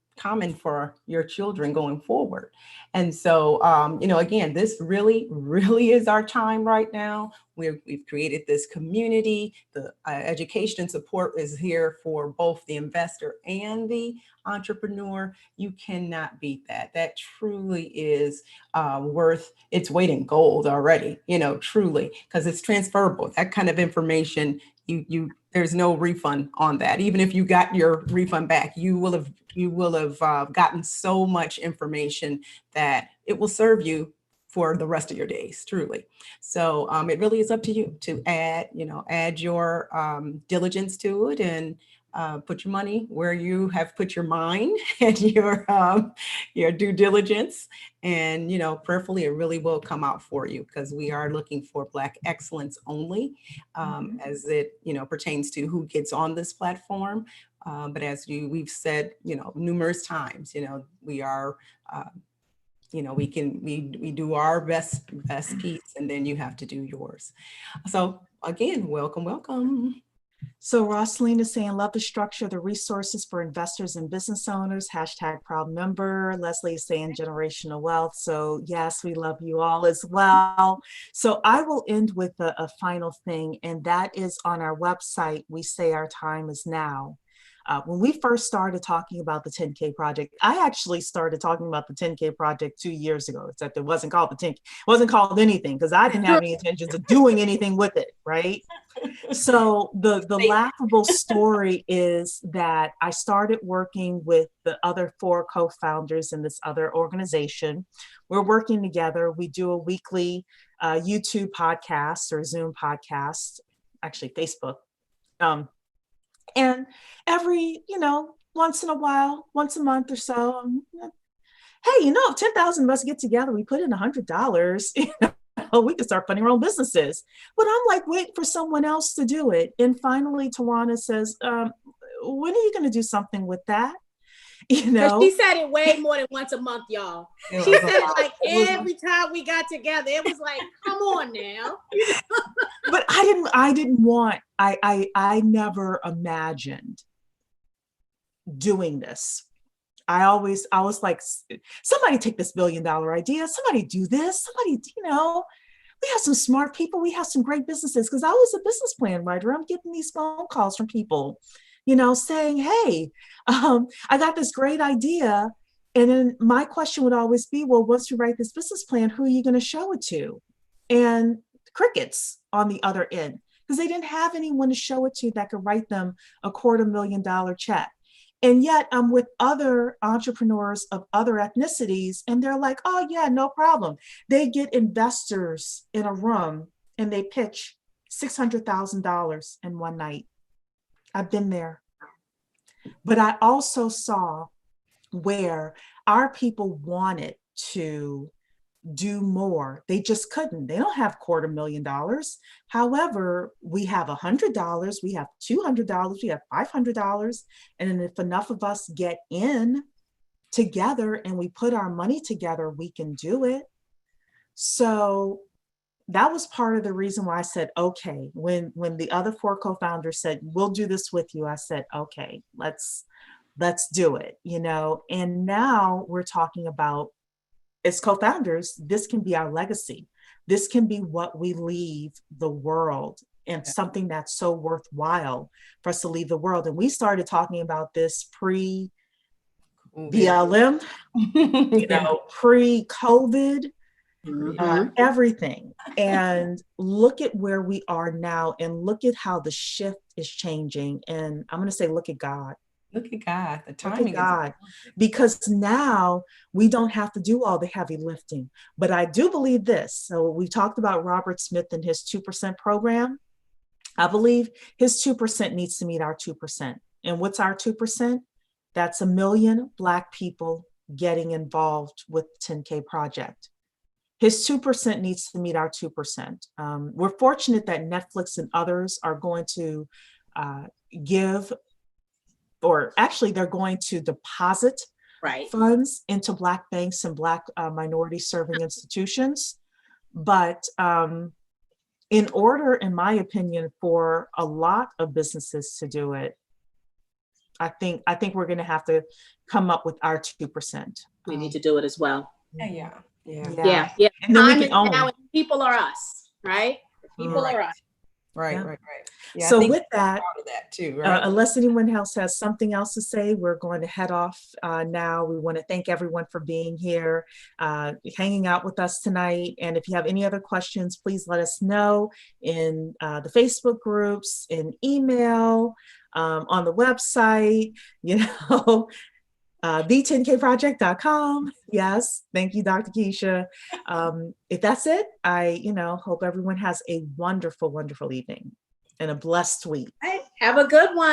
for your children going forward. And so, again, this really, really is our time right now. We've created this community. The education and support is here for both the investor and the entrepreneur. You cannot beat that. That truly is worth its weight in gold already, truly, because it's transferable. That kind of information, there's no refund on that. Even if you got your refund back, you will have gotten so much information that it will serve you for the rest of your days, truly. So it really is up to you to add your diligence to it and put your money where you have put your mind and your due diligence. And, prayerfully, it really will come out for you, because we are looking for Black excellence only as it, pertains to who gets on this platform. But as we've said, numerous times, we are, we do our best piece, and then you have to do yours. So again, welcome.
So Rosalina is saying, love the structure, the resources for investors and business owners, #proud member. Leslie is saying generational wealth. So yes, we love you all as well. So I will end with a final thing, and that is on our website, we say our time is now. When we first started talking about the 10K project, I actually started talking about the 10K project 2 years ago, except it wasn't called the 10K, wasn't called anything, because I didn't have any intentions of doing anything with it, right? So the laughable story is that I started working with the other 4 co-founders in this other organization. We're working together. We do a weekly YouTube podcast or Zoom podcast, actually Facebook. And every, once in a while, once a month or so, hey, if 10,000 of us get together, we put in $100, we could start funding our own businesses. But I'm like, wait for someone else to do it. And finally, Tawana says, when are you going to do something with that? She
said it way more than once a month, y'all. She said it like every time we got together. It was like, come on now.
But I never imagined doing this. I was like, somebody take this $1 billion idea. Somebody do this. Somebody, we have some smart people. We have some great businesses. Because I was a business plan writer. I'm getting these phone calls from people, saying, hey, I got this great idea. And then my question would always be, well, once you write this business plan, who are you going to show it to? And crickets on the other end, because they didn't have anyone to show it to that could write them a $250,000 check. And yet I'm with other entrepreneurs of other ethnicities, and they're like, oh yeah, no problem. They get investors in a room and they pitch $600,000 in one night. I've been there. But I also saw where our people wanted to do more. They just couldn't. They don't have $250,000. However, we have $100, we have $200, we have $500. And then if enough of us get in together and we put our money together, we can do it. So that was part of the reason why I said, okay, when the other 4 co-founders said, we'll do this with you, I said, okay, let's do it, and now we're talking about, as co-founders, this can be our legacy. This can be what we leave the world, and something that's so worthwhile for us to leave the world. And we started talking about this pre-BLM, pre-COVID, everything. And look at where we are now, and look at how the shift is changing. And I'm going to say, look at God.
Look at God. The timing is
God, because now we don't have to do all the heavy lifting. But I do believe this. So we talked about Robert Smith and his 2% program. I believe his 2% needs to meet our 2%. And what's our 2%? That's 1 million Black people getting involved with the 10K project. His 2% needs to meet our 2%. We're fortunate that Netflix and others are going to give, or actually they're going to deposit funds into Black banks and Black minority serving institutions. But in order, in my opinion, for a lot of businesses to do it, I think we're going to have to come up with our 2%.
We need to do it as well.
Yeah.
And then we can own.
Now, people are us, right? People are us.
Right. Yeah,
so with that,
too, right?
Unless anyone else has something else to say, we're going to head off now. We want to thank everyone for being here, hanging out with us tonight. And if you have any other questions, please let us know in the Facebook groups, in email, on the website, the10kproject.com. Yes. Thank you, Dr. Keisha. If that's it, I, hope everyone has a wonderful, wonderful evening and a blessed week.
Right. Have a good one.